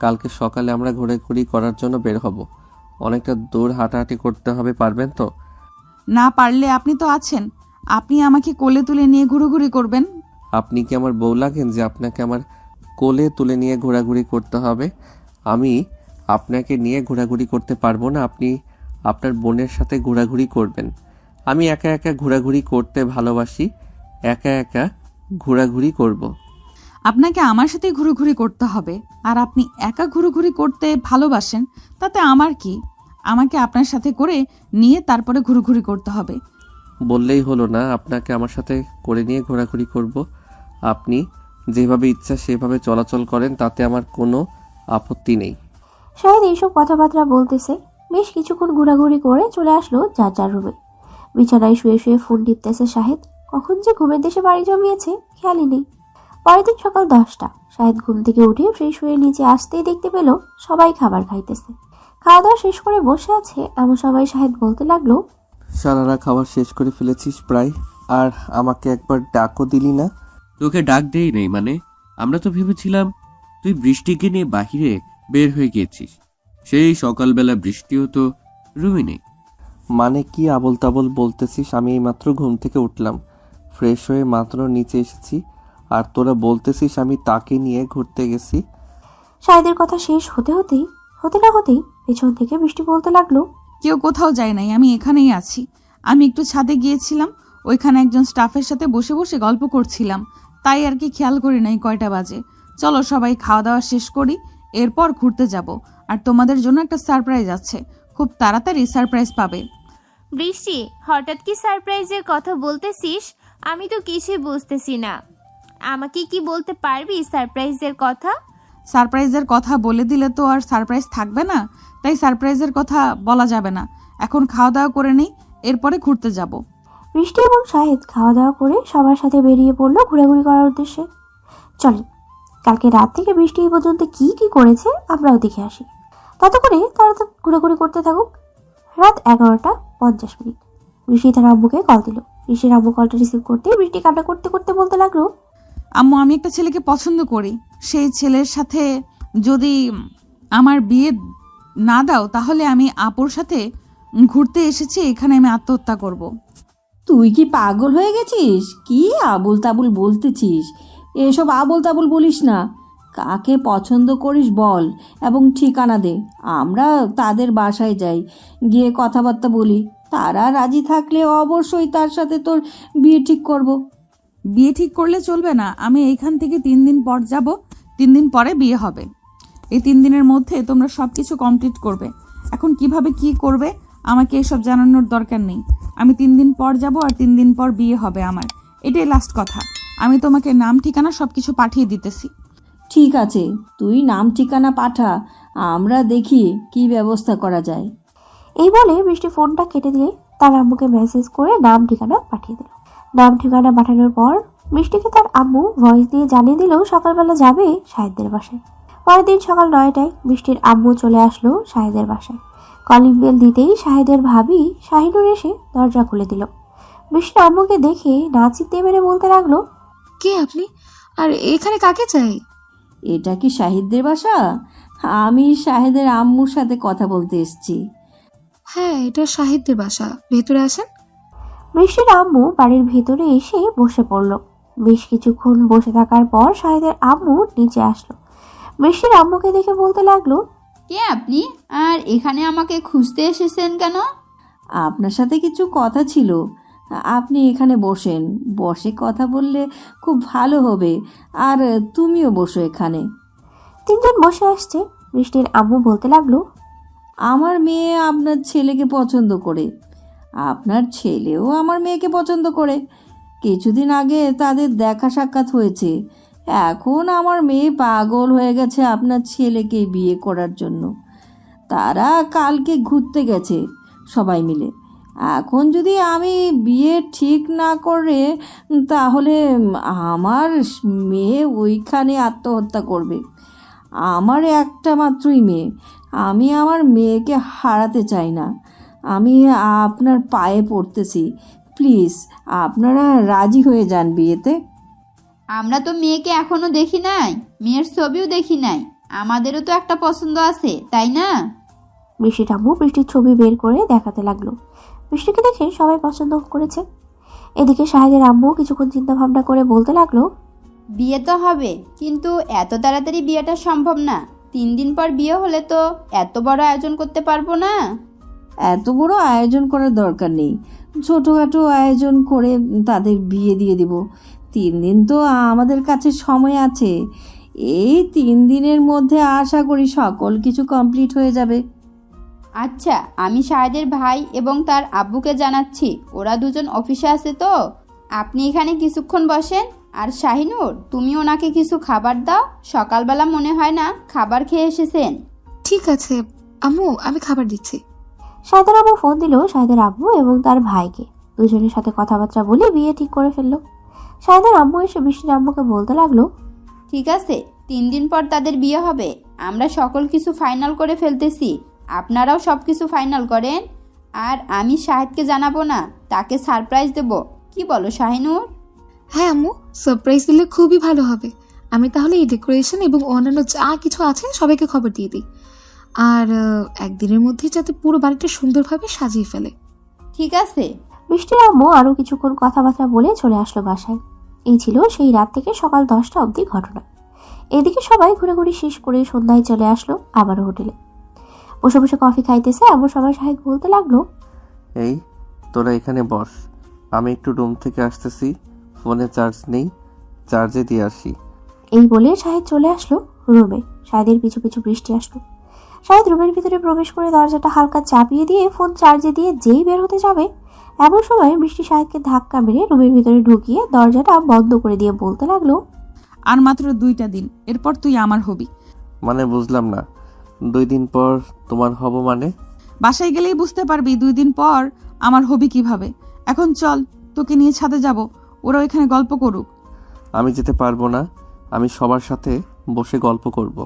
কালকে সকালে আমরা ঘোরাঘুরি করার জন্য বের হব। অনেকটা দূর হাঁটাহাঁটি করতে হবে, পারবেন তো? না পারলে আপনি তো আছেন, আপনি আমাকে কোলে তুলে নিয়ে ঘুরোঘুরি করবেন। আপনি কি আমার বউ লাগেন যে আপনাকে আমার কোলে তুলে নিয়ে ঘোরাঘুরি করতে হবে? আমি আপনাকে নিয়ে ঘোরাঘুরি করতে পারবো না, আপনি আপনার বোনের সাথে ঘোরাঘুরি করবেন। আমি একা একা ঘোরাঘুরি করতে ভালোবাসি, একা একা ঘোরাঘুরি করব। আপনাকে আমার সাথে ঘুরোঘুরি করতে হবে, আর আপনি একা ঘুরোঘুরি করতে ভালোবাসেন, তাতে আমার কি? আমাকে আপনার সাথে করে নিয়ে তারপরে ঘুরোঘুরি করতে হবে। বললেই হলো না আপনাকে আমার সাথে করে নিয়ে ঘোরাঘুরি করব? আপনি যেভাবে ইচ্ছা সেভাবে চলাচল করেন, তাতে আমার কোনো আপত্তি নেই। শাহেদ এইসব কথাবার্তা বলতেছে। বেশ কিছুক্ষণ ঘোরাঘুরি করে চলে আসলো যার যার রুমে। বিছানায় শুয়ে শুয়ে ফোন টিপতেছে শাহেদ। কখন যে ঘুমের দেশে বাড়ি জমিয়েছে খেয়ালই নেই। পরের দিন সকাল 10টা। শাহিদ ঘুম থেকে উঠে ফ্রেশ হয়ে নিচে আসতেই দেখতে পেল সবাই খাবার খাইতেছে। খাওয়া দাওয়া শেষ করে বসে আছে এমন সময় শাহিদ বলতে লাগলো, সারারা খাবার শেষ করে ফেলেছিস প্রায়, আর আমাকে একবার ডাকও দিলি না। তোকে ডাক দেই নেই মানে? আমরা তো ভেবেছিলাম তুই বৃষ্টিকে নিয়ে বাহিরে বের হয়ে গিয়েছিস। সেই সকালবেলা বৃষ্টিও তো রুমে নেই। মানে কি আবল তাবল বলতেছিস? আমি এইমাত্র ঘুম থেকে উঠলাম, ফ্রেশ হয়ে মাত্র নিচে এসেছি, আর তোরা বলতেছিস আমি তাকে নিয়ে ঘুরতে গেছি। শাহিদের কথা শেষ হতে না হতেই পেছন থেকে বৃষ্টি বলতে লাগলো, কেউ কোথাও যায় নাই, আমি এখানেই আছি। আমি একটু ছাদে গিয়েছিলাম, ওইখানে একজন স্টাফের সাথে বসে বসে গল্প করছিলাম, তাই আর কি খেয়াল করি নাই কয়টা বাজে। চলো সবাই খাওয়া দাওয়া শেষ করি, এরপর ঘুরতে যাব। আর তোমাদের জন্য একটা সারপ্রাইজ আছে, খুব তাড়াতাড়ি সারপ্রাইজ পাবে। বৃষ্টি, হঠাৎ কি সারপ্রাইজের কথা বলতেছিস? আমি তো কিছুই বুঝতেছি না। আমাকে কি বলতে পারবি সারপ্রাইজের কথা? সারপ্রাইজের কথা বলে দিলে তো আর সারপ্রাইজ থাকবে না, তাই সারপ্রাইজের কথা বলা যাবে না। এখন খাওয়া দাওয়া করে নিই, এরপরে ঘুরতে যাব। বৃষ্টি এবং শাহিদ খাওয়া দাওয়া করে সবার সাথে বেরিয়ে পড়লো ঘোরাঘুরি করার উদ্দেশ্যে। চলেন, কালকে রাত থেকে বৃষ্টি এই পর্যন্ত কি কি করেছে আমরাও দেখে আসি। ততক্ষণে তারা তো ঘোরাঘুরি করতে থাকুক। রাত 11:50। বৃষ্টি তার আম্মুকে কল দিল। বৃষ্টির আম্মু কলটা রিসিভ করতে বৃষ্টি কান্না করতে করতে বলতে লাগলো, আম্মু, আমি একটা ছেলেকে পছন্দ করি। সেই ছেলের সাথে যদি আমার বিয়ে না দাও, তাহলে আমি আপুর সাথে ঘুরতে এসেছি, এখানে আমি আত্মহত্যা করব। তুই কি পাগল হয়ে গেছিস? কি আবুল তাবুল বলতেছিস? এসব আবুল তাবুল বলিস না। কাকে পছন্দ করিস বল এবং ঠিকানা দে, আমরা তাদের বাসায় যাই, গিয়ে কথাবার্তা বলি। তারা রাজি থাকলে অবশ্যই তার সাথে তোর বিয়ে ঠিক করব। বিয়ে ঠিক করলে চলবে না, আমি এইখান থেকে 3 দিন পর যাব, 3 দিন পরে বিয়ে হবে। এই 3 দিনের মধ্যে তোমরা সব কিছু কমপ্লিট করবে। এখন কিভাবে কি করবে আমাকে এসব জানানোর দরকার নেই। আমি 3 দিন পর যাব আর 3 দিন পর বিয়ে হবে আমার, এটাই লাস্ট কথা। আমি তোমাকে নাম ঠিকানা সব কিছু পাঠিয়ে দিতেছি। ঠিক আছে, তুই নাম ঠিকানা পাঠা, আমরা দেখি কি ব্যবস্থা করা যায়। এই বলে বৃষ্টি ফোনটা কেটে দিয়ে তার আম্মুকে মেসেজ করে নাম ঠিকানা পাঠিয়ে দিল। নাম ঠিকানা পাঠানোর পর বৃষ্টিকে তার আম্মু ভয়েস দিয়ে জানিয়ে দিল সকালবেলা যাবে শাহিদের বাসায়। পরের দিন সকাল 9টায় বৃষ্টির আম্মু চলে আসলো শাহিদের বাসায়। কলিং বেল দিতেই শাহিদের ভাবি শাহিনুর এসে দরজা খুলে দিল। বৃষ্টির আম্মুকে দেখে নাচিতে মেরে বলতে লাগলো, কে আপনি? আর এখানে কাকে চাই? এটা কি শাহিদদের বাসা? আমি শাহিদের আম্মুর সাথে কথা বলতে এসেছি। হ্যাঁ, এটা শাহিদদের বাসা, ভেতরে আসেন। বৃষ্টির আম্মু বাড়ির ভেতরে এসে বসে পড়ল। বেশ কিছুক্ষণ বসে থাকার পর শাহিদের আম্মু নিচে আসলো। বৃষ্টির আম্মুকে দেখে বলতে লাগলো, কে আপনি? আর এখানে আমাকে খুঁজতে এসেছেন কেন? আপনার সাথে কিছু কথা ছিল, আপনি এখানে বসেন, বসে কথা বললে খুব ভালো হবে। আর তুমিও বসো এখানে। 3 জন বসে আসছে। বৃষ্টির আম্মু বলতে লাগলো, আমার মেয়ে আপনার ছেলেকে পছন্দ করে, আপনার ছেলেও আমার মেয়েকে পছন্দ করে। কিছুদিন আগে তাদের দেখা সাক্ষাৎ হয়েছে। এখন আমার মেয়ে পাগল হয়ে গেছে আপনার ছেলেকে বিয়ে করার জন্য। তারা কালকে ঘুরতে গেছে সবাই মিলে। এখন যদি আমি বিয়ে ঠিক না করে, তাহলে আমার মেয়ে ওইখানে আত্মহত্যা করবে। আমার একটা মাত্রই মেয়ে, আমি আমার মেয়েকে হারাতে চাই না। আমি আপনার পায়ে পড়তেছি, প্লিজ আপনারা রাজি হয়ে যান বিয়েতে। আমরা তো মেয়েকে এখনো দেখি নাই, মেয়ের ছবিও দেখি নাই। আমাদেরও তো একটা পছন্দ আছে, তাই না? বৃষ্টির আম্মু বৃষ্টির ছবি বের করে দেখাতে লাগলো। বৃষ্টিকে দেখে সবাই পছন্দ করেছে। এদিকে শাহিদের আম্মু কিছুক্ষণ চিন্তা ভাবনা করে বলতে লাগলো, বিয়ে তো হবে, কিন্তু এত তাড়াতাড়ি বিয়েটা সম্ভব না। 3 দিন পর বিয়ে হলে তো এত বড় আয়োজন করতে পারবো না। এত বড় আয়োজন করার দরকার নেই, ছোটোখাটো আয়োজন করে তাদের বিয়ে দিয়ে দেব। 3 দিন তো আমাদের কাছে সময় আছে। এই 3 দিনের মধ্যে আশা করি সকল কিছু কমপ্লিট হয়ে যাবে। আচ্ছা, আমি শাহিদের ভাই এবং তার আব্বুকে জানাচ্ছি। ওরা দুজন অফিসে আছে, তো আপনি এখানে কিছুক্ষণ বসেন। আর শাহিনুর, তুমি ওনাকে কিছু খাবার দাও। সকালবেলা মনে হয় না খাবার খেয়ে এসেছেন। ঠিক আছে আম্মু, আমি খাবার দিচ্ছি। শাহিদের আম্মু ফোন দিল শাহিদের আব্বু এবং তার ভাইকে। দুজনের সাথে কথাবার্তা বলে বিয়ে ঠিক করে ফেললো। শাহেদের আম্মু এসে বৃষ্টির আম্মুকে বলতে লাগলো, ঠিক আছে, 3 দিন পর তাদের বিয়ে হবে। আমরা সকল কিছু ফাইনাল করে ফেলতেছি, আপনারাও সব কিছু ফাইনাল করেন। আর আমি শাহেদকে জানাবো না, তাকে সারপ্রাইজ দেব। কি বলো শাহিনুর? হ্যাঁ আম্মু, সারপ্রাইজ দিলে খুবই ভালো হবে। আমি তাহলে এই ডেকোরেশন এবং অন্যান্য যা কিছু আছে সবাইকে খবর দিয়ে দিই। আর একদিনের মধ্যেই যাতে পুরো বাড়িটা সুন্দরভাবে সাজিয়ে ফেলে। ঠিক আছে। বৃষ্টির আম্মু আরো কিছুক্ষণ কথাবার্তা বলে চলে আসলো বাসায়। এই ছিল সেই রাত থেকে সকাল 10টা অবধি ঘটনা। এদিকে সবাই ঘোরাঘুরি শেষ করে সন্ধ্যায় চলে আসলো আবারও হোটেলে। বসে বসে কফি খাইতেছে এমন সময় শাহেদ বলতে লাগলো, এই তোরা এখানে বস, আমি একটু রুম থেকে আসতেছি, ফোনে চার্জ নেই, চার্জে দিয়ে আসি। এই বলে শাহেদ চলে আসলো রুমে। শাহেদের পিছু পিছু বৃষ্টি আসলো। শাহেদ রুমের ভিতরে প্রবেশ করে দরজাটা হালকা চাপিয়ে দিয়ে ফোন চার্জে দিয়ে যেই বের হতে যাবে এমন সময় বৃষ্টি শাহেদকে ধাক্কা মেরে রুমের ভিতরে ঢুকিয়ে দরজাটা বন্ধ করে দিয়ে বলতে লাগলো, আর মাত্র 2টা দিন, এরপর তুই আমার হবি। মানে বুঝলাম না, 2 দিন পর তোমার হব মানে? বাসায় গেলেই বুঝতে পারবি 2 দিন পর আমার হবি কিভাবে। এখন চল, তোকে নিয়ে ছাদে যাব, ওরা এখানে গল্প করুক। আমি যেতে পারবো না, আমি সবার সাথে বসে গল্প করব।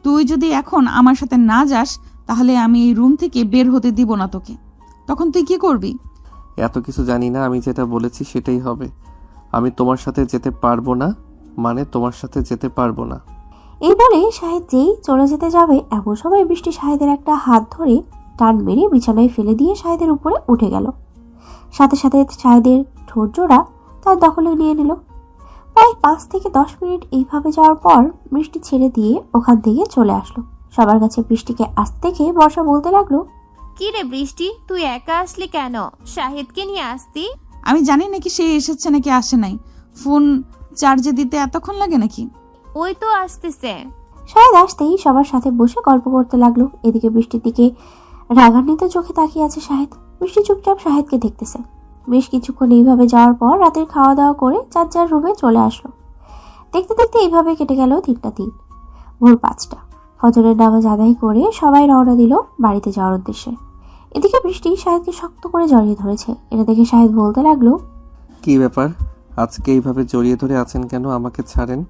তুই যদি এখন আমার সাথে না যাস তাহলে আমি এই রুম থেকে বের হতে দিব না তোকে। তখন তুই কি করবি? এত কিছু জানি না, আমি যেটা বলেছি সেটাই হবে। আমি তোমার সাথে যেতে পারবো না, মানে তোমার সাথে যেতে পারবো না। এই বলে শাহেদ যেই চলে যেতে যাবে এমন সময় বৃষ্টি শাহেদের একটা হাত ধরে টান মেরে বিছানায় ফেলে দিয়ে শাহেদের উপরে উঠে গেল। সাথে সাথে শাহেদের ঠোঁট জোড়া তার দখলে নিয়ে নিল। প্রায় 5 থেকে 10 মিনিট এইভাবে যাওয়ার পর বৃষ্টি ছেড়ে দিয়ে ওখান থেকে চলে আসলো। সবার কাছে বৃষ্টিকে আসতে দেখে বর্ষা বলতে লাগলো, কি রে বৃষ্টি, তুই একা আসলি কেন? শাহিদকে নিয়ে আসতি। আমি জানি নাকি সে এসেছে নাকি আসে নাই, ফোন চার্জে দিতে এতক্ষণ লাগে নাকি? ওই তো আসতেছে। শাহেদ আসতেই সবার সাথে বসে গল্প করতে লাগলো। এদিকে বৃষ্টির দিকে রাগান্বিত চোখে তাকিয়ে আছে শাহেদ। বৃষ্টি চুপচাপ শাহেদকে দেখতেছে। বেশ কিছুক্ষণ এইভাবে যাওয়ার পর রাতের খাওয়া দাওয়া করে যার যার রুমে চলে আসলো। দেখতে দেখতে এইভাবে কেটে গেল 3টা দিন। ভোর 5টা ফজরের নামাজ আদায় করে সবাই রওনা দিল বাড়িতে যাওয়ার উদ্দেশ্যে। এদিকে বৃষ্টি শাহেদকে শক্ত করে জড়িয়ে ধরেছে। এটা দেখে শাহেদ বলতে লাগলো, কি ব্যাপার, আজকে এইভাবে জড়িয়ে ধরে আছেন কেন? আমাকে ছাড়েন,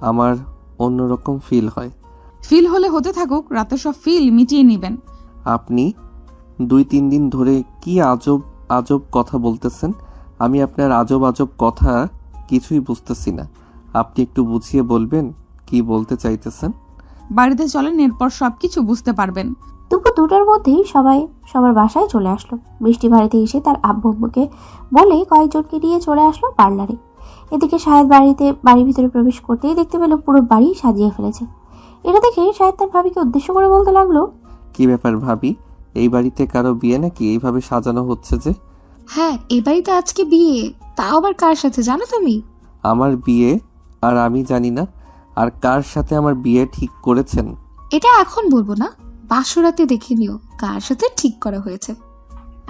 আমার অন্যরকম ফিল হয়। ফিল হলে হতে থাকুক, রাতে সব ফিল মিটিয়ে নিবেন। আপনি 2-3 দিন ধরে কি আজব আজব কথা বলতেছেন? আমি আপনার আজব আজব কথা কিছুই বুঝতেছি না। আপনি একটু বুঝিয়ে বলবেন কি বলতে চাইতেছেন? বাড়িতে চলেন, এরপর সবকিছু বুঝতে পারবেন। দুপুর 2টার মধ্যেই সবাই সবার বাসায় চলে আসলো। বৃষ্টি বাড়িতে এসে তার আব্বু আম্মুকে বলে কয়েকজনকে নিয়ে চলে আসলো পার্লারে। এদিকে শাহেদ বাড়ির ভিতরে প্রবেশ করতেই দেখতে পেল পুরো বাড়ি সাজিয়ে ফেলেছে। এটা দেখে শাহেদ তার ভাবিকে উদ্দেশ্য করে বলতে লাগলো, কি ব্যাপার ভাবি, এই বাড়িতে কারো বিয়ে নাকি এইভাবে সাজানো হচ্ছে যে? হ্যাঁ, এ বাড়িতে আজকে বিয়ে, তাও আবার কার সাথে জানো তুমি? আমার বিয়ে আর আমি জানি না? আর কার সাথে আমার বিয়ে ঠিক করেছেন? এটা এখন বলবো না, বাসরাতে দেখে নিও কার সাথে ঠিক করা হয়েছে।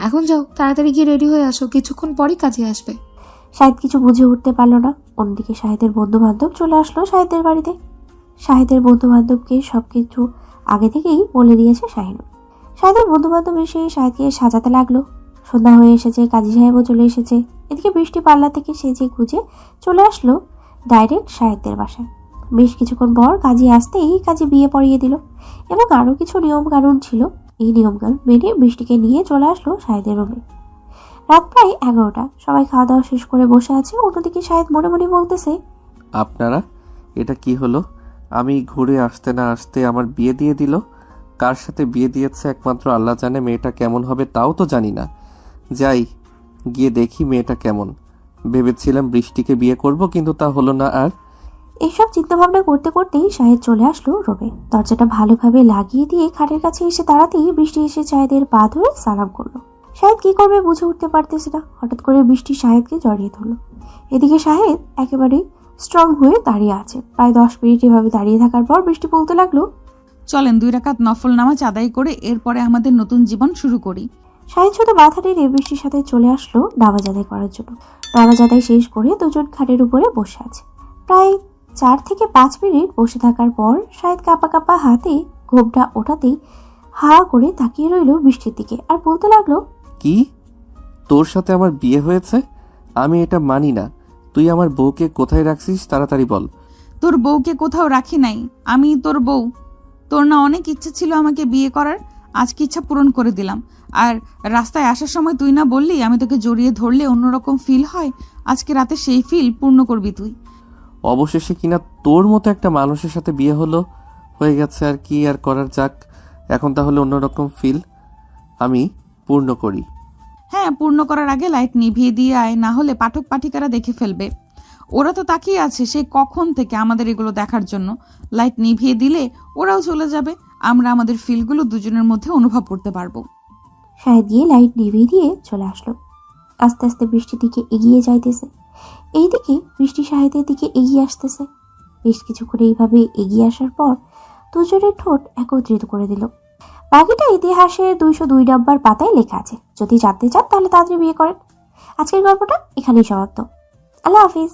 এখন যাও, তাড়াতাড়ি গিয়ে রেডি হয়ে আসো, কিছুক্ষণ পরই কাজে আসবে। শাহেদ কিছু বুঝে উঠতে পারলো না। অন্যদিকে শাহেদের বন্ধু বান্ধব চলে আসলো শাহেদের বাড়িতে। শাহেদের বন্ধু বান্ধবকে সবকিছু আগে থেকেই বলে দিয়েছে শাহিনুর। শাহেদের বন্ধু বান্ধব এসে শাহেদকে সাজাতে লাগলো। সন্ধ্যা হয়ে এসেছে, কাজী সাহেবও চলে এসেছে। এদিকে বৃষ্টি পার্লার থেকে সেজে গুজে চলে আসলো ডাইরেক্ট শাহেদের বাসায়। বেশ কিছুক্ষণ পর কাজী আসতেই কাজী বিয়ে পড়িয়ে দিল এবং আরো কিছু নিয়ম কানুন ছিল। এই নিয়ম কানুন মেনে বৃষ্টিকে নিয়ে চলে আসলো শাহেদের রুমে। রাত প্রায় 11টা। সবাই খাওয়া দাওয়া শেষ করে বসে আছে। অন্যদিকে শাহেদ মনে মনে বলতেছে, আপনারা এটা কি হলো? আমি ঘুরে আসতে না আসতে আমার বিয়ে দিয়ে দিল। কার সাথে বিয়ে দিয়েছে একমাত্র আল্লাহ জানে। মেয়েটা কেমন হবে তাও তো জানি না। যাই গিয়ে দেখি মেয়েটা কেমন। ভেবেছিলাম বৃষ্টিকে বিয়ে করব, কিন্তু তা হলো না। আর এইসব চিন্তা ভাবনা করতে করতেই শাহেদ চলে আসলো রুমে। দরজাটা ভালোভাবে লাগিয়ে দিয়ে খাটের কাছে এসে দাঁড়াতেই বৃষ্টি এসে শাহেদের পা ধরে সালাম করলো। শাহেদ কি করবে বুঝে উঠতে পারতেছে না। হঠাৎ করে বৃষ্টি শাহেদকে জড়িয়ে ধরলো। এদিকে শাহেদ একেবারে স্ট্রং হয়ে দাঁড়িয়ে আছে। প্রায় 10 মিনিট এভাবে দাঁড়িয়ে থাকার পর বৃষ্টি বলতে লাগলো, চলেন 2 রাকাত নফল নামাজ আদায় করে এরপরে আমাদের নতুন জীবন শুরু করি। শাহেদ শুধু মাথা নেড়ে বৃষ্টির সাথে চলে আসলো নামাজ আদায় করার জন্য। নামাজ আদায় শেষ করে দুজন খাটের উপরে বসে আছে। প্রায় 4 থেকে 5 মিনিট বসে থাকার পর শাহেদ কাঁপা কাঁপা হাতে ঘোমটা ওঠাতেই হা করে তাকিয়ে রইল বৃষ্টির দিকে আর বলতে লাগলো, কি তোর সাথে আমার বিয়ে হয়েছে? আমি এটা মানি না। তুই আমার বউকে কোথায় রাখছিস তাড়াতাড়ি বল। তোর বউকে কোথাও রাখি নাই, আমি তোর বউ। তোর না অনেক ইচ্ছা ছিল আমাকে বিয়ে করার, আজকে ইচ্ছা পূরণ করে দিলাম। আর রাস্তায় আসার সময় তুই না বললি আমি তোকে জড়িয়ে ধরলে অন্যরকম ফিল হয়, আজকে রাতে সেই ফিল পূর্ণ করবি তুই। অবশেষে কিনা তোর মতো একটা মানুষের সাথে বিয়ে হয়ে গেছে, আর কি আর করার, যাক এখন তাহলে অন্যরকম ফিল আমি পূর্ণ করি। হ্যাঁ, পূর্ণ করার আগে লাইট নিভিয়ে দিয়ে আয়, না হলে পাঠক পাঠিকারা দেখে ফেলবে। ওরা তো তাকিয়ে আছে সেই কখন থেকে আমাদের এগুলো দেখার জন্য। লাইট নিভিয়ে দিলে ওরাও চলে যাবে, আমরা আমাদের ফিলগুলো দুজনের মধ্যে অনুভব করতে পারবো। শাহেদ গিয়ে লাইট নিভিয়ে দিয়ে চলে আসলো। আস্তে আস্তে বৃষ্টির দিকে এগিয়ে যাইতেছে। এইদিকে বৃষ্টি শাহেদের দিকে এগিয়ে আসতেছে। বেশ কিছুক্ষণ এইভাবে এগিয়ে আসার পর দুজনের ঠোঁট একত্রিত করে দিল। বাকিটা ইতিহাসের 202 নম্বর পাতায় লেখা আছে, যদি জানতে চান তাহলে তাড়াতাড়ি বিয়ে করেন। আজকের গল্পটা এখানেই সমাপ্ত। আল্লাহ হাফিজ।